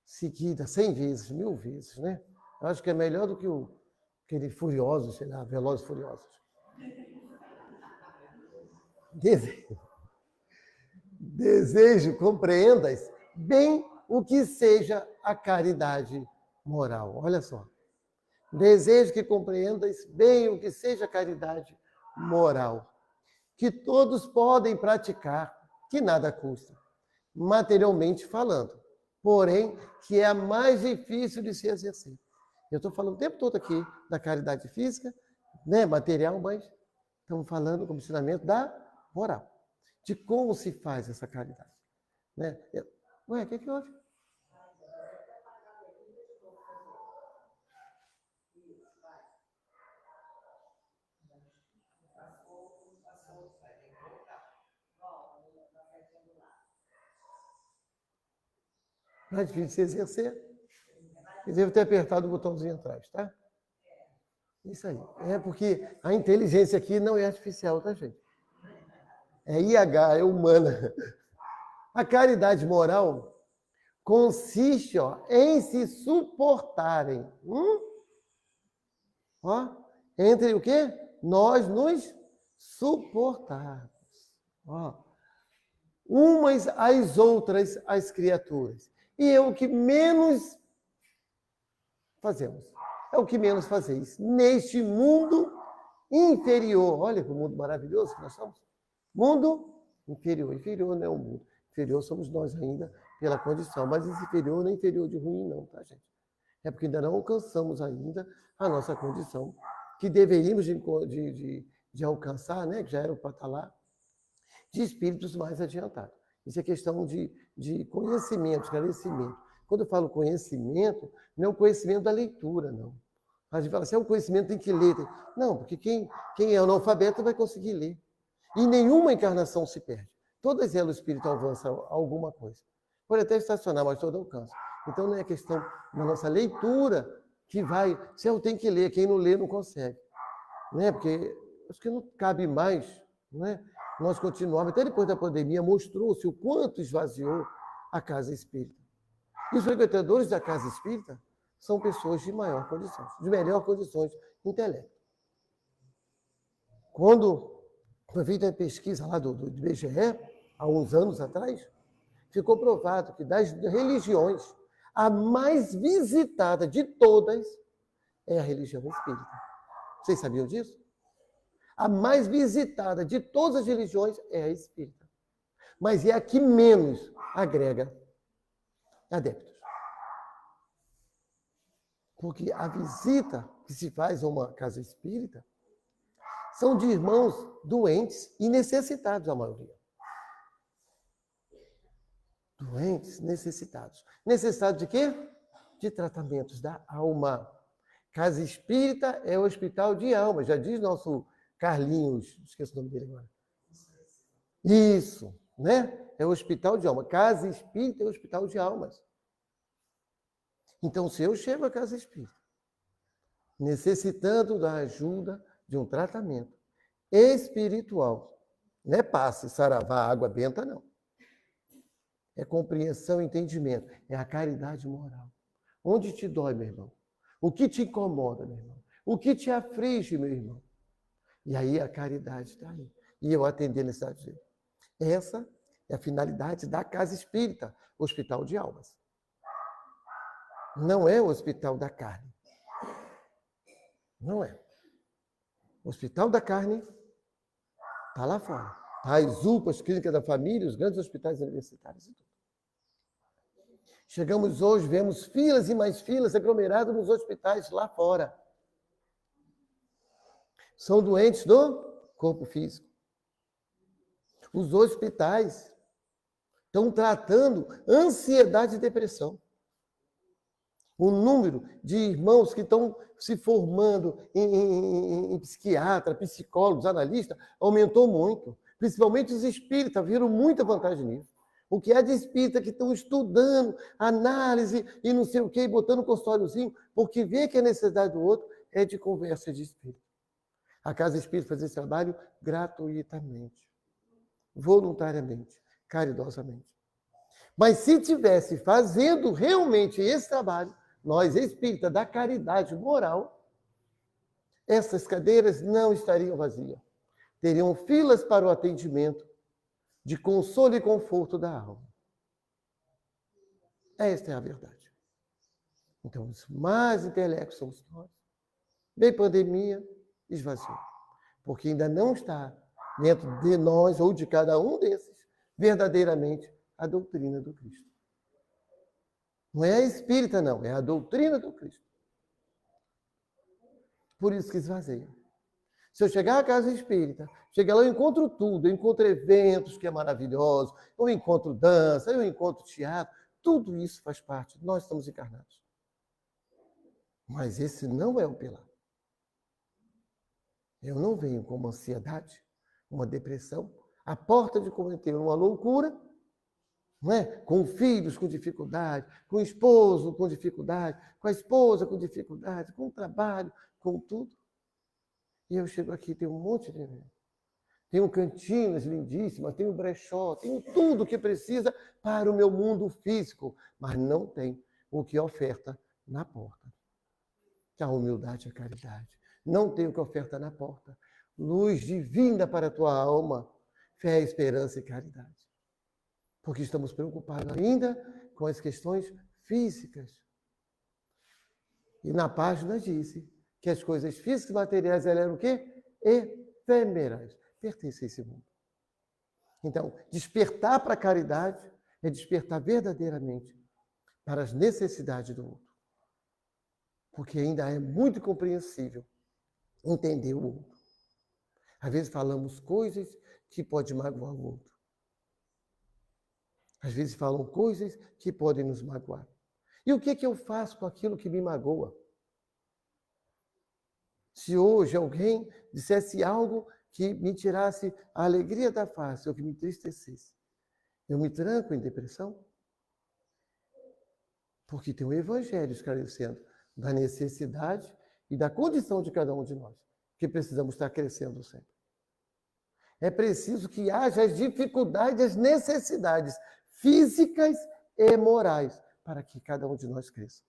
seguida, 100 vezes, 1000 vezes, né? Eu acho que é melhor do que aquele Furiosos, sei lá, Velozes e Furiosos. Desejo, compreendas bem o que seja a caridade moral. Olha só. Desejo que compreendas bem o que seja a caridade moral, que todos podem praticar, que nada custa, materialmente falando, porém, que é a mais difícil de se exercer. Eu estou falando o tempo todo aqui da caridade física, né, material, mas estamos falando como ensinamento da moral, de como se faz essa caridade. Né? Ué, o que houve? Não é difícil de se exercer. Eu devo ter apertado o botãozinho atrás, tá? Isso aí. É porque a inteligência aqui não é artificial, tá, gente? É IH, é humana. A caridade moral consiste em se suportarem. Entre o quê? Nós nos suportarmos. Umas às outras, as criaturas. E é o que menos fazemos. É o que menos fazeis. Neste mundo inferior. Olha que mundo maravilhoso que nós somos. Mundo inferior. Inferior não é o mundo. Inferior somos nós ainda pela condição. Mas esse inferior não é inferior de ruim, não, tá, gente? É porque ainda não alcançamos ainda a nossa condição, que deveríamos de alcançar, né? Que já era para estar lá, de espíritos mais adiantados. Isso é questão de conhecimento, esclarecimento. Quando eu falo conhecimento, não é o conhecimento da leitura, não. A gente fala assim, é um conhecimento, tem que ler. Não, porque quem é analfabeto vai conseguir ler. E nenhuma encarnação se perde. Todas elas o espírito avança alguma coisa. Pode até estacionar, mas todo alcança. Então não é questão da nossa leitura que vai... Se eu tenho que ler, quem não lê não consegue. Né? Porque acho que não cabe mais, né? Nós continuamos, até depois da pandemia, mostrou-se o quanto esvaziou a casa espírita. E os frequentadores da casa espírita são pessoas de maior condições, de melhor condições de intelecto. Quando foi feita a pesquisa lá do IBGE, há uns anos atrás, ficou provado que das religiões, a mais visitada de todas é a religião espírita. Vocês sabiam disso? A mais visitada de todas as religiões é a espírita. Mas é a que menos agrega adeptos. Porque a visita que se faz a uma casa espírita são de irmãos doentes e necessitados, a maioria. Doentes, necessitados. Necessitados de quê? De tratamentos da alma. Casa espírita é o hospital de alma, já diz nosso Carlinhos, esqueci o nome dele agora. Isso, né? É o hospital de alma. Casa espírita é o hospital de almas. Então, se eu chego à casa espírita, necessitando da ajuda de um tratamento espiritual, não é passe, saravá, água benta, não. É compreensão, entendimento. É a caridade moral. Onde te dói, meu irmão? O que te incomoda, meu irmão? O que te aflige, meu irmão? E aí a caridade está aí. E eu atender a necessidade dele. Essa é a finalidade da casa espírita, hospital de almas. Não é o hospital da carne. Não é. O hospital da carne está lá fora. As UPAs, clínicas da família, os grandes hospitais universitários e tudo. Chegamos hoje, vemos filas e mais filas aglomeradas nos hospitais lá fora. São doentes do corpo físico. Os hospitais estão tratando ansiedade e depressão. O número de irmãos que estão se formando em psiquiatra, psicólogos, analistas, aumentou muito. Principalmente os espíritas viram muita vantagem nisso. O que é de espírita que estão estudando análise e não sei o quê, botando um consultóriozinho, porque vê que a necessidade do outro é de conversa de espírito. A Casa Espírita faz esse trabalho gratuitamente, voluntariamente, caridosamente. Mas se tivesse fazendo realmente esse trabalho, nós, espíritas da caridade moral, essas cadeiras não estariam vazias. Teriam filas para o atendimento de consolo e conforto da alma. Esta é a verdade. Então, os mais intelectos somos nós. Veio pandemia, esvaziou. Porque ainda não está dentro de nós ou de cada um desses verdadeiramente a doutrina do Cristo. Não é a espírita, não. É a doutrina do Cristo. Por isso que esvazia. Se eu chegar à casa espírita, chegar lá, eu encontro tudo. Eu encontro eventos, que é maravilhoso. Eu encontro dança, eu encontro teatro. Tudo isso faz parte. Nós estamos encarnados. Mas esse não é o pilar. Eu não venho com uma ansiedade, uma depressão, à porta de cometer uma loucura, não é? Com filhos com dificuldade, com o esposo com dificuldade, com a esposa com dificuldade, com o trabalho, com tudo. E eu chego aqui, tem um monte de evento. Tenho cantinas lindíssimas, tenho brechó, tenho tudo que precisa para o meu mundo físico, mas não tem o que oferta na porta. Que a humildade e a caridade. Não tem o que oferta na porta. Luz divina para a tua alma, fé, esperança e caridade. Porque estamos preocupados ainda com as questões físicas. E na página disse que as coisas físicas e materiais eram o quê? Efêmeras. Pertencem a esse mundo. Então, despertar para a caridade é despertar verdadeiramente para as necessidades do outro. Porque ainda é muito compreensível entender o outro. Às vezes falamos coisas que podem magoar o outro. Às vezes falam coisas que podem nos magoar. E o que é que eu faço com aquilo que me magoa? Se hoje alguém dissesse algo que me tirasse a alegria da face ou que me entristecesse, eu me tranco em depressão? Porque tem o Evangelho esclarecendo da necessidade e da condição de cada um de nós, que precisamos estar crescendo sempre. É preciso que haja as dificuldades, as necessidades físicas e morais para que cada um de nós cresça.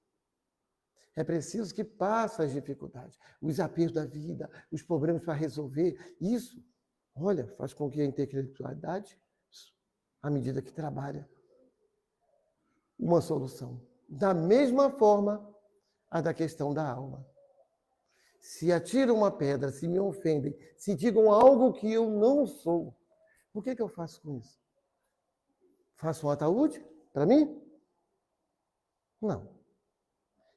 É preciso que passe as dificuldades, os apertos da vida, os problemas para resolver. Isso, olha, faz com que a intelectualidade, à medida que trabalha, uma solução. Da mesma forma, a da questão da alma. Se atiram uma pedra, se me ofendem, se digam algo que eu não sou, o que eu faço com isso? Faço um ataúde para mim? Não.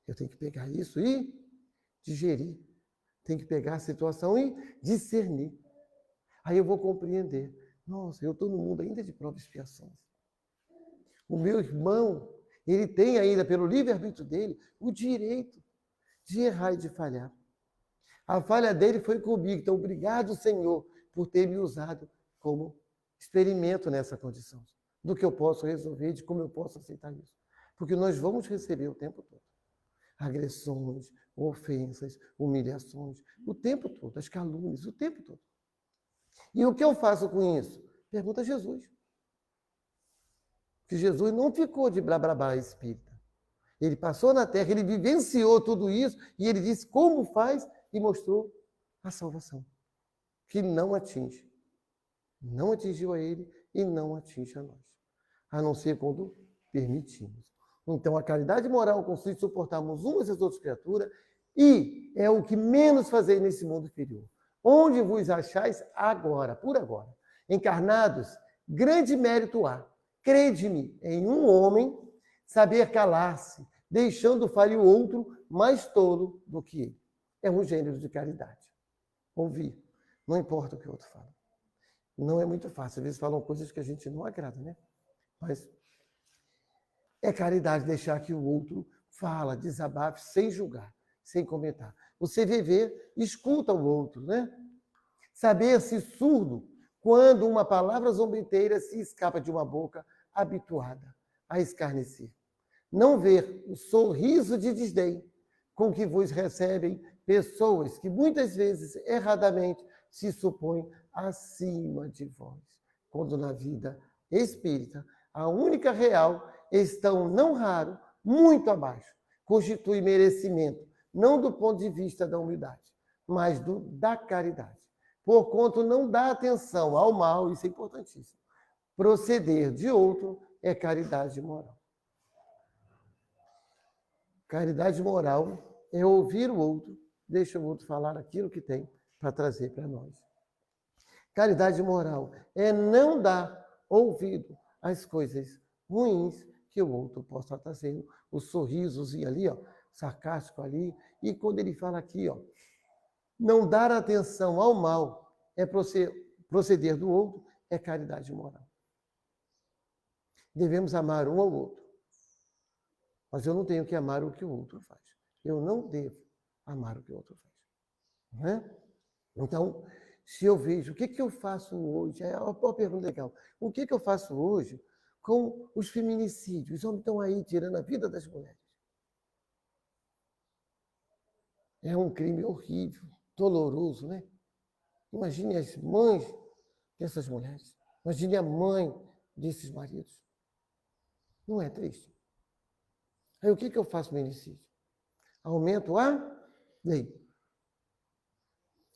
Eu tenho que pegar isso e digerir. Tenho que pegar a situação e discernir. Aí eu vou compreender. Nossa, eu estou no mundo ainda de provas e expiações. O meu irmão, ele tem ainda, pelo livre-arbítrio dele, o direito de errar e de falhar. A falha dele foi comigo. Então, obrigado, Senhor, por ter me usado como experimento nessa condição. Do que eu posso resolver, de como eu posso aceitar isso. Porque nós vamos receber o tempo todo. Agressões, ofensas, humilhações, o tempo todo, as calúnias, o tempo todo. E o que eu faço com isso? Pergunta a Jesus. Que Jesus não ficou de blá blá blá espírita. Ele passou na terra, ele vivenciou tudo isso e ele disse como faz e mostrou a salvação. Que não atinge. Não atingiu a ele e não atinge a nós. A não ser quando permitimos. Então, a caridade moral consiste em suportarmos umas e as outras criaturas e é o que menos fazer nesse mundo inferior. Onde vos achais agora, por agora, encarnados, grande mérito há. Crede-me em um homem saber calar-se, deixando falar o outro mais tolo do que ele. É um gênero de caridade. Ouvir. Não importa o que o outro fala. Não é muito fácil. Às vezes falam coisas que a gente não agrada, né? Mas é caridade deixar que o outro fala, desabafe, sem julgar, sem comentar. Você viver, escuta o outro, né? Saber-se surdo quando uma palavra zombeteira se escapa de uma boca habituada a escarnecer. Não ver o sorriso de desdém com que vos recebem pessoas que muitas vezes, erradamente, se supõem acima de vós, quando na vida espírita, a única real estão, não raro, muito abaixo. Constitui merecimento, não do ponto de vista da humildade, mas da caridade. Porquanto não dá atenção ao mal, isso é importantíssimo. Proceder de outro é caridade moral. Caridade moral é ouvir o outro, deixa o outro falar aquilo que tem para trazer para nós. Caridade moral é não dar ouvido às coisas ruins que o outro possa estar trazendo, o sorrisozinho ali, ó, sarcástico ali, e quando ele fala aqui, ó, não dar atenção ao mal é proceder do outro, é caridade moral. Devemos amar um ao outro, mas eu não tenho que amar o que o outro faz. Eu não devo amar o que o outro faz. Não é? Então, se eu vejo, o que eu faço hoje? É uma pergunta legal. O que eu faço hoje com os feminicídios? Os homens estão aí tirando a vida das mulheres. É um crime horrível, doloroso, né? Imagine as mães dessas mulheres. Imagine a mãe desses maridos. Não é triste? Aí o que eu faço no feminicídio? Aumento a lei.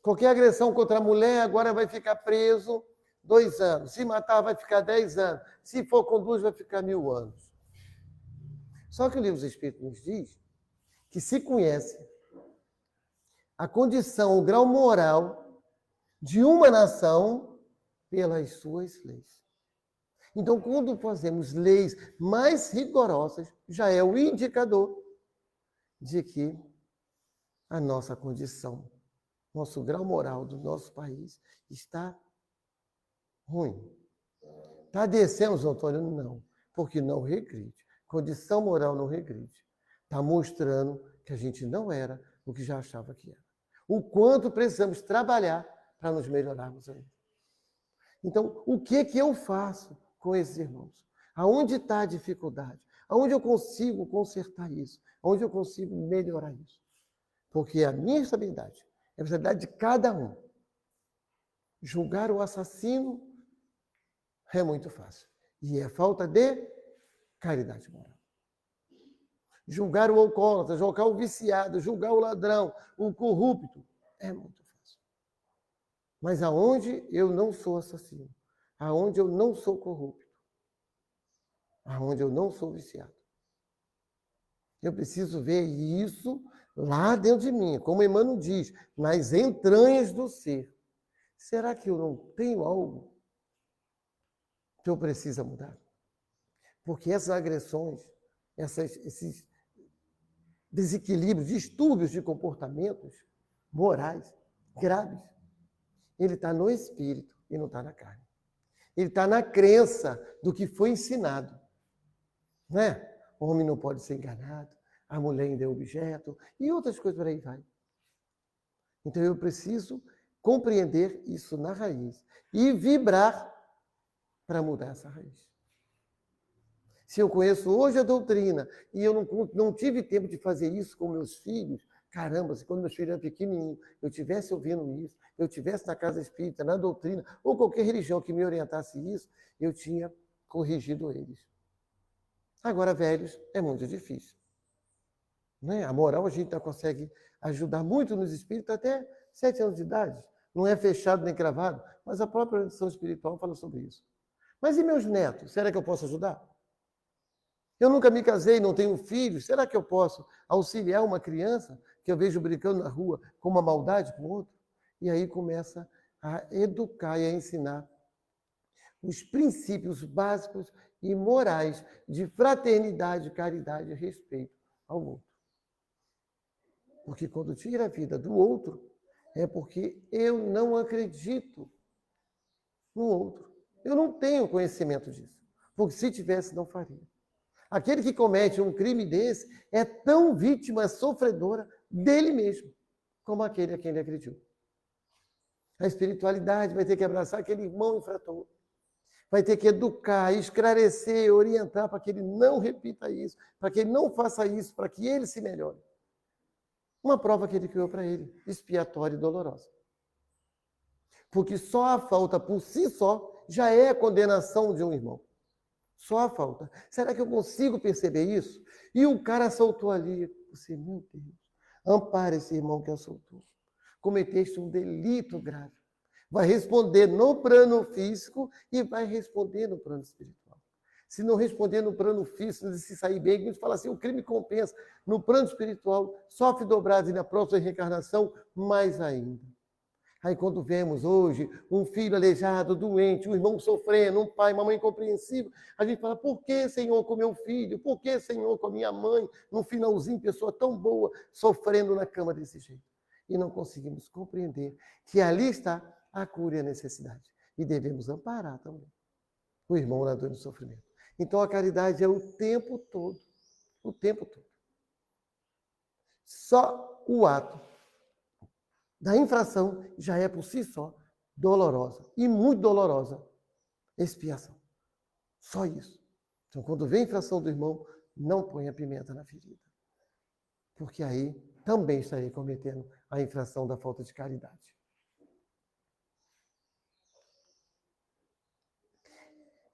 Qualquer agressão contra a mulher agora vai ficar preso 2 anos. Se matar, vai ficar 10 anos. Se for com 2, vai ficar 1000 anos. Só que o Livro dos Espíritos nos diz que se conhece a condição, o grau moral de uma nação pelas suas leis. Então, quando fazemos leis mais rigorosas, já é o indicador de que a nossa condição, nosso grau moral do nosso país está ruim. Padecemos, Antônio? Não, porque não regride. Condição moral não regride. Está mostrando que a gente não era o que já achava que era. O quanto precisamos trabalhar para nos melhorarmos ainda. Então, o que eu faço com esses irmãos? Aonde está a dificuldade? Aonde eu consigo consertar isso? Aonde eu consigo melhorar isso? Porque a minha responsabilidade é a responsabilidade de cada um. Julgar o assassino é muito fácil. E é falta de caridade moral. Julgar o alcoólatra, julgar o viciado, julgar o ladrão, o corrupto, é muito fácil. Mas aonde eu não sou assassino, aonde eu não sou corrupto, aonde eu não sou viciado, eu preciso ver isso lá dentro de mim, como Emmanuel diz, nas entranhas do ser. Será que eu não tenho algo que eu preciso mudar? Porque essas agressões, esses desequilíbrios, distúrbios de comportamentos morais graves, ele está no espírito e não está na carne. Ele está na crença do que foi ensinado. Não é? O homem não pode ser enganado, a mulher ainda é objeto, e outras coisas por aí vai. Então eu preciso compreender isso na raiz e vibrar para mudar essa raiz. Se eu conheço hoje a doutrina e eu não tive tempo de fazer isso com meus filhos, caramba, se quando meus filhos eram pequenininhos, eu estivesse ouvindo isso, eu estivesse na casa espírita, na doutrina, ou qualquer religião que me orientasse isso, eu tinha corrigido eles. Agora, velhos, é muito difícil. Né? A moral a gente não consegue ajudar muito nos espíritos até 7 anos de idade. Não é fechado nem cravado, mas a própria orientação espiritual fala sobre isso. Mas e meus netos? Será que eu posso ajudar? Eu nunca me casei, não tenho filhos. Será que eu posso auxiliar uma criança que eu vejo brincando na rua com uma maldade com o outro? E aí começa a educar e a ensinar os princípios básicos e morais de fraternidade, caridade e respeito ao outro. Porque quando tira a vida do outro, é porque eu não acredito no outro. Eu não tenho conhecimento disso. Porque se tivesse, não faria. Aquele que comete um crime desse é tão vítima sofredora dele mesmo, como aquele a quem ele acreditou. A espiritualidade vai ter que abraçar aquele irmão infrator. Vai ter que educar, esclarecer, orientar para que ele não repita isso, para que ele não faça isso, para que ele se melhore. Uma prova que ele criou para ele, expiatória e dolorosa. Porque só a falta por si só já é a condenação de um irmão. Só a falta. Será que eu consigo perceber isso? E o cara soltou ali. Você, meu Deus, ampara esse irmão que assoltou. Cometeste um delito grave. Vai responder no plano físico e vai responder no plano espiritual. Se não responder no plano físico, se sair bem, a gente fala assim, o crime compensa. No plano espiritual, sofre dobrado e na próxima reencarnação, mais ainda. Aí quando vemos hoje um filho aleijado, doente, um irmão sofrendo, um pai, uma mãe incompreensível, a gente fala, por que, Senhor, com meu filho? Por que, Senhor, com a minha mãe? No finalzinho, pessoa tão boa, sofrendo na cama desse jeito. E não conseguimos compreender que ali está a cura e a necessidade. E devemos amparar também o irmão na dor e no sofrimento. Então a caridade é o tempo todo. O tempo todo. Só o ato da infração já é por si só dolorosa. E muito dolorosa. Expiação. Só isso. Então quando vem a infração do irmão, não ponha pimenta na ferida. Porque aí também estarei cometendo a infração da falta de caridade.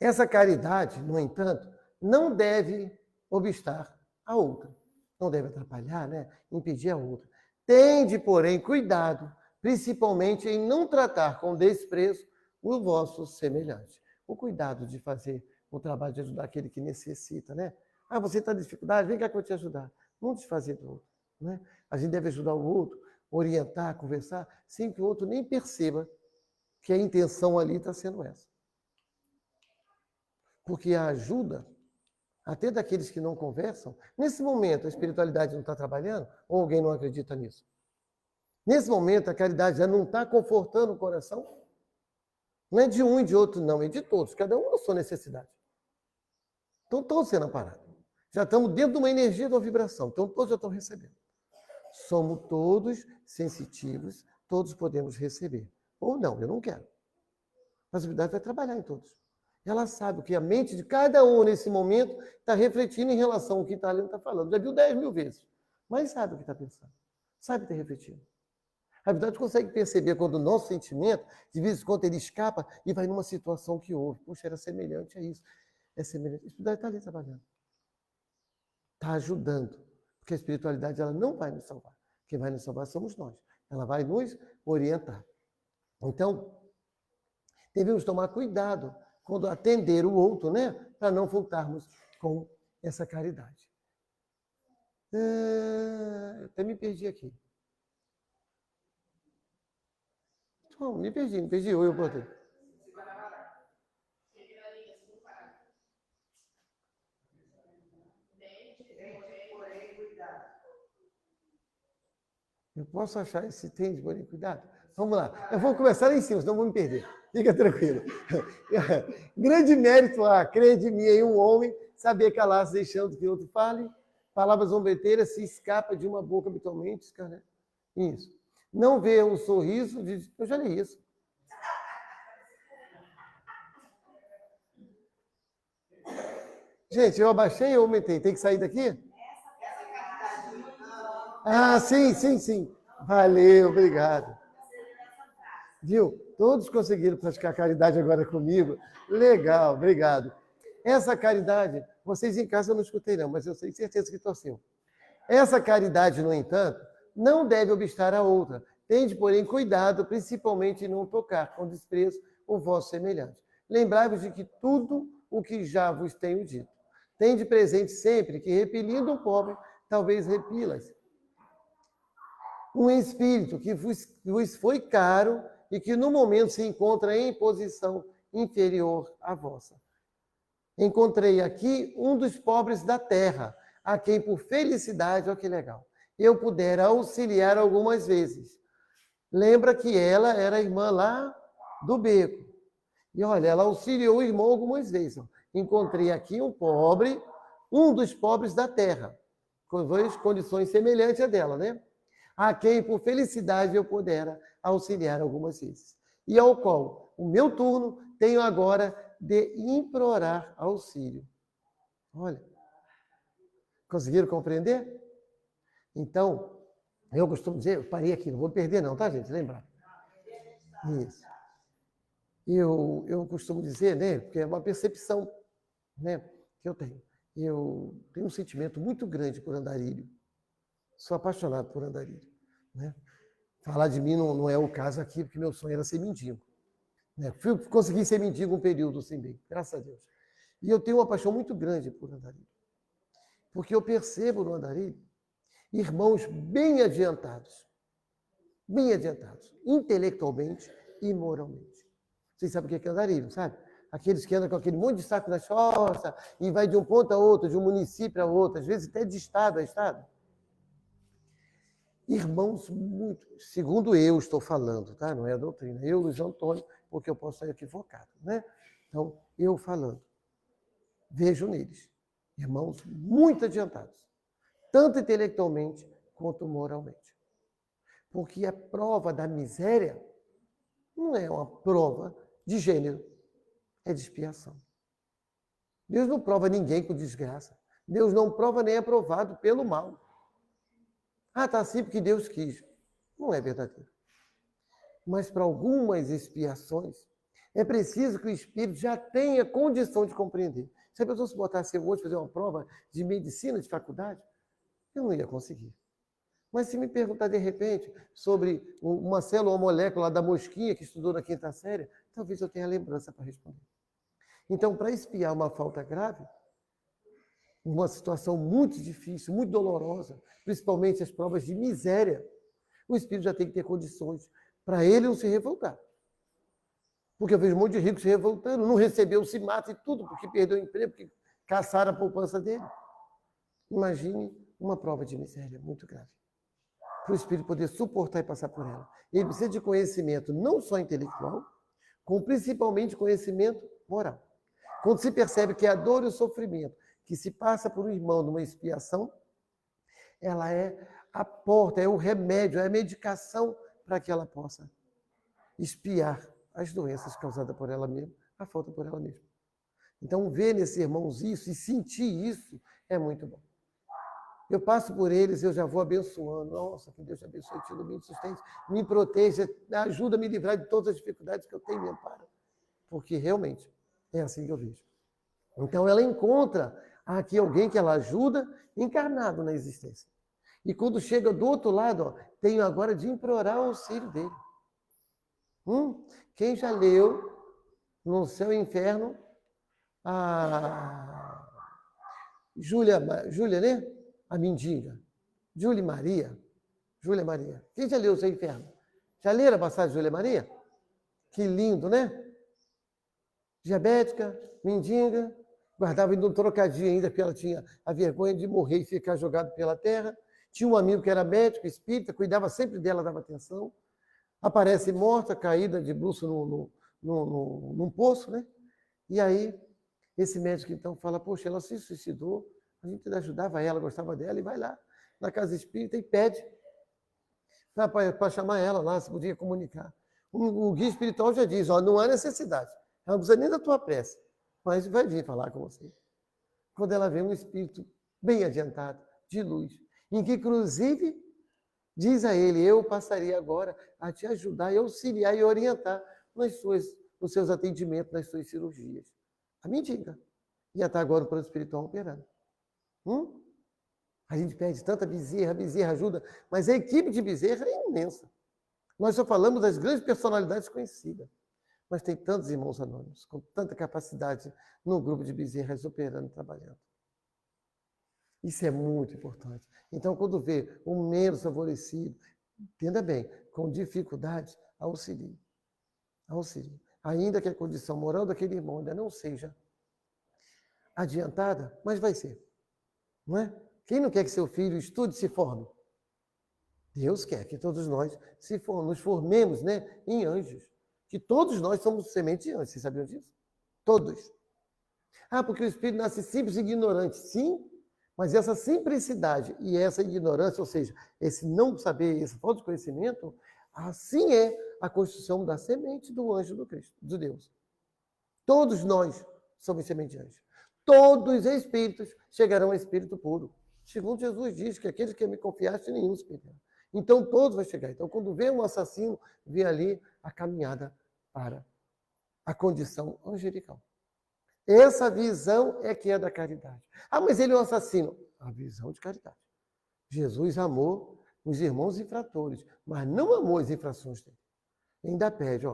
Essa caridade, no entanto, não deve obstar a outra. Não deve atrapalhar, né? Impedir a outra. Tende, porém, cuidado, principalmente em não tratar com desprezo o vosso semelhante. O cuidado de fazer o trabalho de ajudar aquele que necessita, né? Ah, você está em dificuldade? Vem cá que eu vou te ajudar. Não desfazer do outro, né? A gente deve ajudar o outro, orientar, conversar, sem que o outro nem perceba que a intenção ali está sendo essa. Porque a ajuda, até daqueles que não conversam, nesse momento a espiritualidade não está trabalhando, ou alguém não acredita nisso? Nesse momento a caridade já não está confortando o coração? Não é de um e de outro, não, é de todos, cada um na sua necessidade. Então todos sendo amparados. Já estamos dentro de uma energia, de uma vibração, então todos já estão recebendo. Somos todos sensitivos, todos podemos receber. Ou não, eu não quero. Mas a espiritualidade vai trabalhar em todos. Ela sabe o que a mente de cada um nesse momento está refletindo em relação ao que está ali, está falando. Já viu 10.000 vezes, mas sabe o que está pensando. Sabe o que está refletindo. A verdade consegue perceber quando o nosso sentimento, de vez em quando, ele escapa e vai numa situação que houve. Puxa, era semelhante a isso. É semelhante. A espiritualidade está ali trabalhando. Está ajudando. Porque a espiritualidade ela não vai nos salvar. Quem vai nos salvar somos nós. Ela vai nos orientar. Então, devemos tomar cuidado quando atender o outro, né? Para não voltarmos com essa caridade. Até me perdi aqui. Não, me perdi. Eu botei. Eu posso achar esse tende, porém, cuidado. Vamos lá. Eu vou começar lá em cima, senão vou me perder. Fica tranquilo. Grande mérito a crer de mim em um homem, saber calar-se deixando que outro fale. Palavras zombeteiras se escapa de uma boca habitualmente, cara. Isso. Não vê um sorriso de... Eu já li isso. Gente, eu abaixei ou aumentei? Tem que sair daqui? Ah, sim. Valeu, obrigado. Viu? Todos conseguiram praticar caridade agora comigo. Legal, obrigado. Essa caridade, vocês em casa eu não escutei não, mas eu tenho certeza que torceu. Essa caridade, no entanto, não deve obstar a outra. Tende, porém, cuidado, principalmente em não tocar com desprezo o vosso semelhante. Lembrai-vos de que tudo o que já vos tenho dito. Tende presente sempre que, repelindo o pobre, talvez repilas. Um espírito que vos foi caro e que no momento se encontra em posição inferior à vossa. Encontrei aqui um dos pobres da terra, a quem por felicidade, olha que legal, eu pudera auxiliar algumas vezes. Lembra que ela era a irmã lá do beco. E olha, ela auxiliou o irmão algumas vezes. Encontrei aqui um pobre, um dos pobres da terra, com duas condições semelhantes a dela, né? A quem por felicidade eu pudera auxiliar algumas vezes. E ao qual o meu turno tenho agora de implorar auxílio. Olha, conseguiram compreender? Então, eu costumo dizer, eu parei aqui, não vou perder não, tá, gente? Lembrar. Isso. Eu costumo dizer, né, porque é uma percepção, né, que eu tenho. Eu tenho um sentimento muito grande por Andarilho. Sou apaixonado por Andarilho. Né? Falar de mim não é o caso aqui, porque meu sonho era ser mendigo. Né? Consegui ser mendigo um período sem bem, graças a Deus. E eu tenho uma paixão muito grande por Andarilho. Porque eu percebo no Andarilho irmãos bem adiantados, intelectualmente e moralmente. Vocês sabem o que é Andarilho, sabe? Aqueles que andam com aquele monte de saco nas costas e vai de um ponto a outro, de um município a outro, às vezes até de estado a estado. Irmãos muito, segundo eu estou falando, tá? Não é a doutrina, eu, Luiz Antônio, porque eu posso estar equivocado, né? Então, eu falando, vejo neles irmãos muito adiantados, tanto intelectualmente quanto moralmente. Porque a prova da miséria não é uma prova de gênero, é de expiação. Deus não prova ninguém com desgraça. Deus não prova nem é provado pelo mal. Ah, está assim porque Deus quis. Não é verdadeiro. Mas para algumas expiações, é preciso que o espírito já tenha condição de compreender. Se a pessoa se botasse hoje fazer uma prova de medicina de faculdade, eu não ia conseguir. Mas se me perguntar de repente sobre uma célula ou uma molécula da mosquinha que estudou na 5ª série, talvez eu tenha lembrança para responder. Então, para expiar uma falta grave, uma situação muito difícil, muito dolorosa, principalmente as provas de miséria, o espírito já tem que ter condições para ele não se revoltar. Porque eu vejo um monte de rico se revoltando, não recebeu, se mata e tudo, porque perdeu o emprego, porque caçaram a poupança dele. Imagine uma prova de miséria muito grave. Para o espírito poder suportar e passar por ela. Ele precisa de conhecimento não só intelectual, como principalmente conhecimento moral. Quando se percebe que a dor e o sofrimento que se passa por um irmão numa expiação, ela é a porta, é o remédio, é a medicação para que ela possa expiar as doenças causadas por ela mesma, a falta por ela mesma. Então, ver nesses irmãos isso e sentir isso é muito bom. Eu passo por eles, eu já vou abençoando. Nossa, que Deus te abençoe, te ilumine, sustente, me proteja, ajuda a me livrar de todas as dificuldades que eu tenho, me ampara. Porque realmente é assim que eu vejo. Então, ela encontra aqui alguém que ela ajuda encarnado na existência. E quando chega do outro lado, ó, tenho agora de implorar o auxílio dele. Quem já leu No Céu e Inferno, a Júlia, né? A mendiga. Júlia Maria. Quem já leu O Céu e Inferno? Já leram a passagem de Júlia Maria? Que lindo, né? Diabética, mendiga, guardava ainda um trocadinho ainda, porque ela tinha a vergonha de morrer e ficar jogado pela terra. Tinha um amigo que era médico, espírita, cuidava sempre dela, dava atenção. Aparece morta, caída de bruço num poço, né? E aí, esse médico então fala, poxa, ela se suicidou, a gente ajudava ela, gostava dela, e vai lá na casa espírita e pede para chamar ela lá, se podia comunicar. O guia espiritual já diz, ó, não há necessidade, ela não precisa nem da tua prece, mas vai vir falar com você. Quando ela vê um espírito bem adiantado, de luz, em que inclusive diz a ele, eu passaria agora a te ajudar e auxiliar e orientar nos seus atendimentos, nas suas cirurgias. A mendiga. E até agora o plano espiritual operando. A gente pede tanta bezerra, ajuda, mas a equipe de bezerra é imensa. Nós só falamos das grandes personalidades conhecidas, mas tem tantos irmãos anônimos, com tanta capacidade no grupo de bezerras operando, trabalhando. Isso é muito importante. Então, quando vê um menos favorecido, entenda bem, com dificuldades, auxilie. Ainda que a condição moral daquele irmão ainda não seja adiantada, mas vai ser. Não é? Quem não quer que seu filho estude e se forme? Deus quer que todos nós nos formemos, né, em anjos. Que todos nós somos semente de anjos. Vocês sabiam disso? Todos. Porque o espírito nasce simples e ignorante. Sim, mas essa simplicidade e essa ignorância, ou seja, esse não saber, essa falta de conhecimento, assim é a construção da semente do anjo do Cristo, de Deus. Todos nós somos semente de anjo. Todos os espíritos chegarão a espírito puro. Segundo Jesus diz que aqueles que me confiaste, nenhum espírito. Então todos vão chegar. Então quando vê um assassino, vê ali a caminhada para a condição angelical. Essa visão é que é da caridade. Mas ele é um assassino. A visão de caridade. Jesus amou os irmãos infratores, mas não amou as infrações dele. Ainda pede,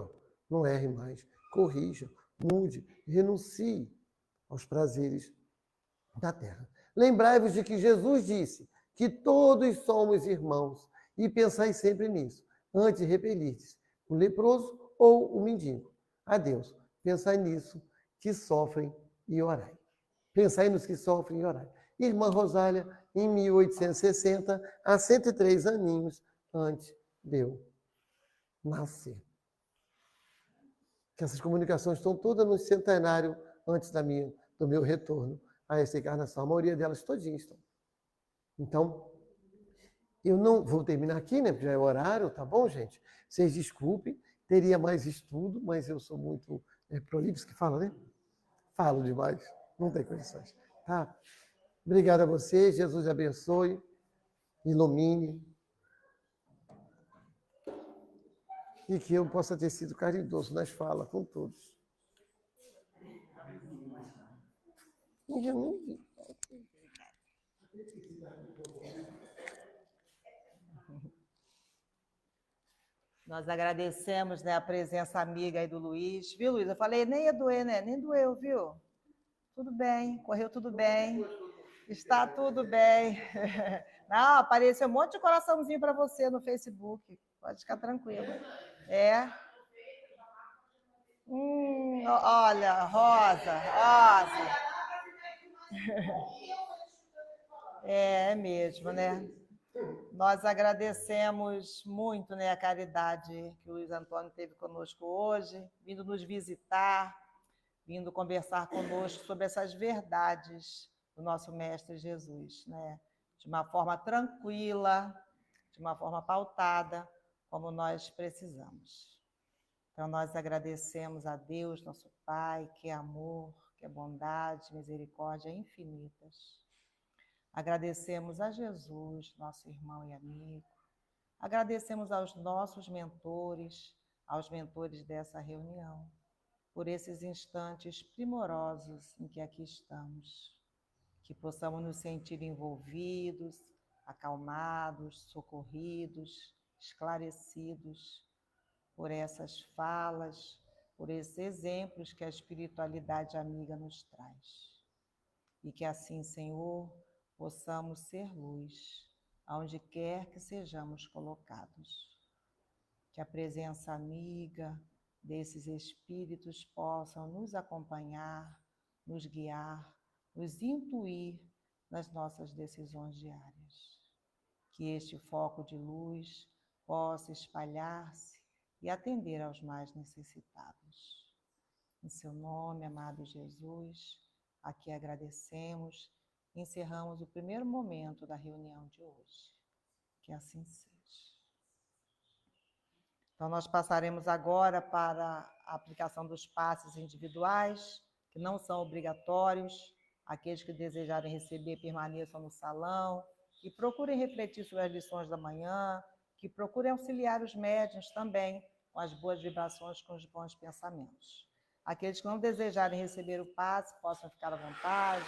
não erre mais, corrija, mude, renuncie aos prazeres da terra. Lembrai-vos de que Jesus disse que todos somos irmãos e pensai sempre nisso, antes de repelirdes o leproso ou o mendigo. A Deus, pensai nisso, que sofrem e orai. Pensai nos que sofrem e orai. Irmã Rosália, em 1860, há 103 aninhos antes de eu nascer. Que essas comunicações estão todas no centenário antes do meu retorno a essa encarnação. A maioria delas todinhas estão. Então, eu não vou terminar aqui, né? Porque já é horário, tá bom, gente? Vocês desculpem, teria mais estudo, mas eu sou muito prolixo, que fala, né? Falo demais, não tem condições. Tá? Obrigado a vocês, Jesus abençoe, ilumine. E que eu possa ter sido caridoso nas falas com todos. Nós agradecemos, né, a presença amiga aí do Luiz. Viu, Luiz? Eu falei, nem ia doer, né? Nem doeu, viu? Tudo bem, correu tudo bem. Está tudo bem. Não, apareceu um monte de coraçãozinho para você no Facebook. Pode ficar tranquilo. Olha, Rosa, Rosa. É mesmo, né? Nós agradecemos muito, né, a caridade que o Luiz Antônio teve conosco hoje, vindo nos visitar, vindo conversar conosco sobre essas verdades do nosso Mestre Jesus, né? De uma forma tranquila, de uma forma pautada, como nós precisamos. Então, nós agradecemos a Deus, nosso Pai, que é amor, que é bondade, misericórdia infinitas. Agradecemos a Jesus, nosso irmão e amigo. Agradecemos aos nossos mentores, aos mentores dessa reunião, por esses instantes primorosos em que aqui estamos. Que possamos nos sentir envolvidos, acalmados, socorridos, esclarecidos por essas falas, por esses exemplos que a espiritualidade amiga nos traz. E que assim, Senhor, possamos ser luz, aonde quer que sejamos colocados. Que a presença amiga desses espíritos possam nos acompanhar, nos guiar, nos intuir nas nossas decisões diárias. Que este foco de luz possa espalhar-se e atender aos mais necessitados. Em seu nome, amado Jesus, aqui agradecemos e encerramos o primeiro momento da reunião de hoje. Que assim seja. Então, nós passaremos agora para a aplicação dos passes individuais, que não são obrigatórios. Aqueles que desejarem receber, permaneçam no salão e procurem refletir sobre as lições da manhã, que procurem auxiliar os médiuns também com as boas vibrações, com os bons pensamentos. Aqueles que não desejarem receber o passe, possam ficar à vontade,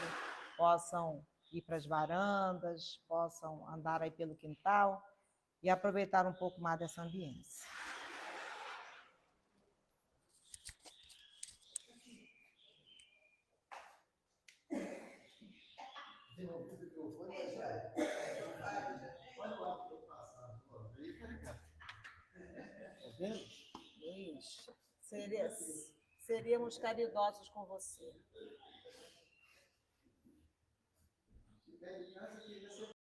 possam ir para as varandas, possam andar aí pelo quintal e aproveitar um pouco mais dessa ambiência. Luiz, seríamos caridosos com você.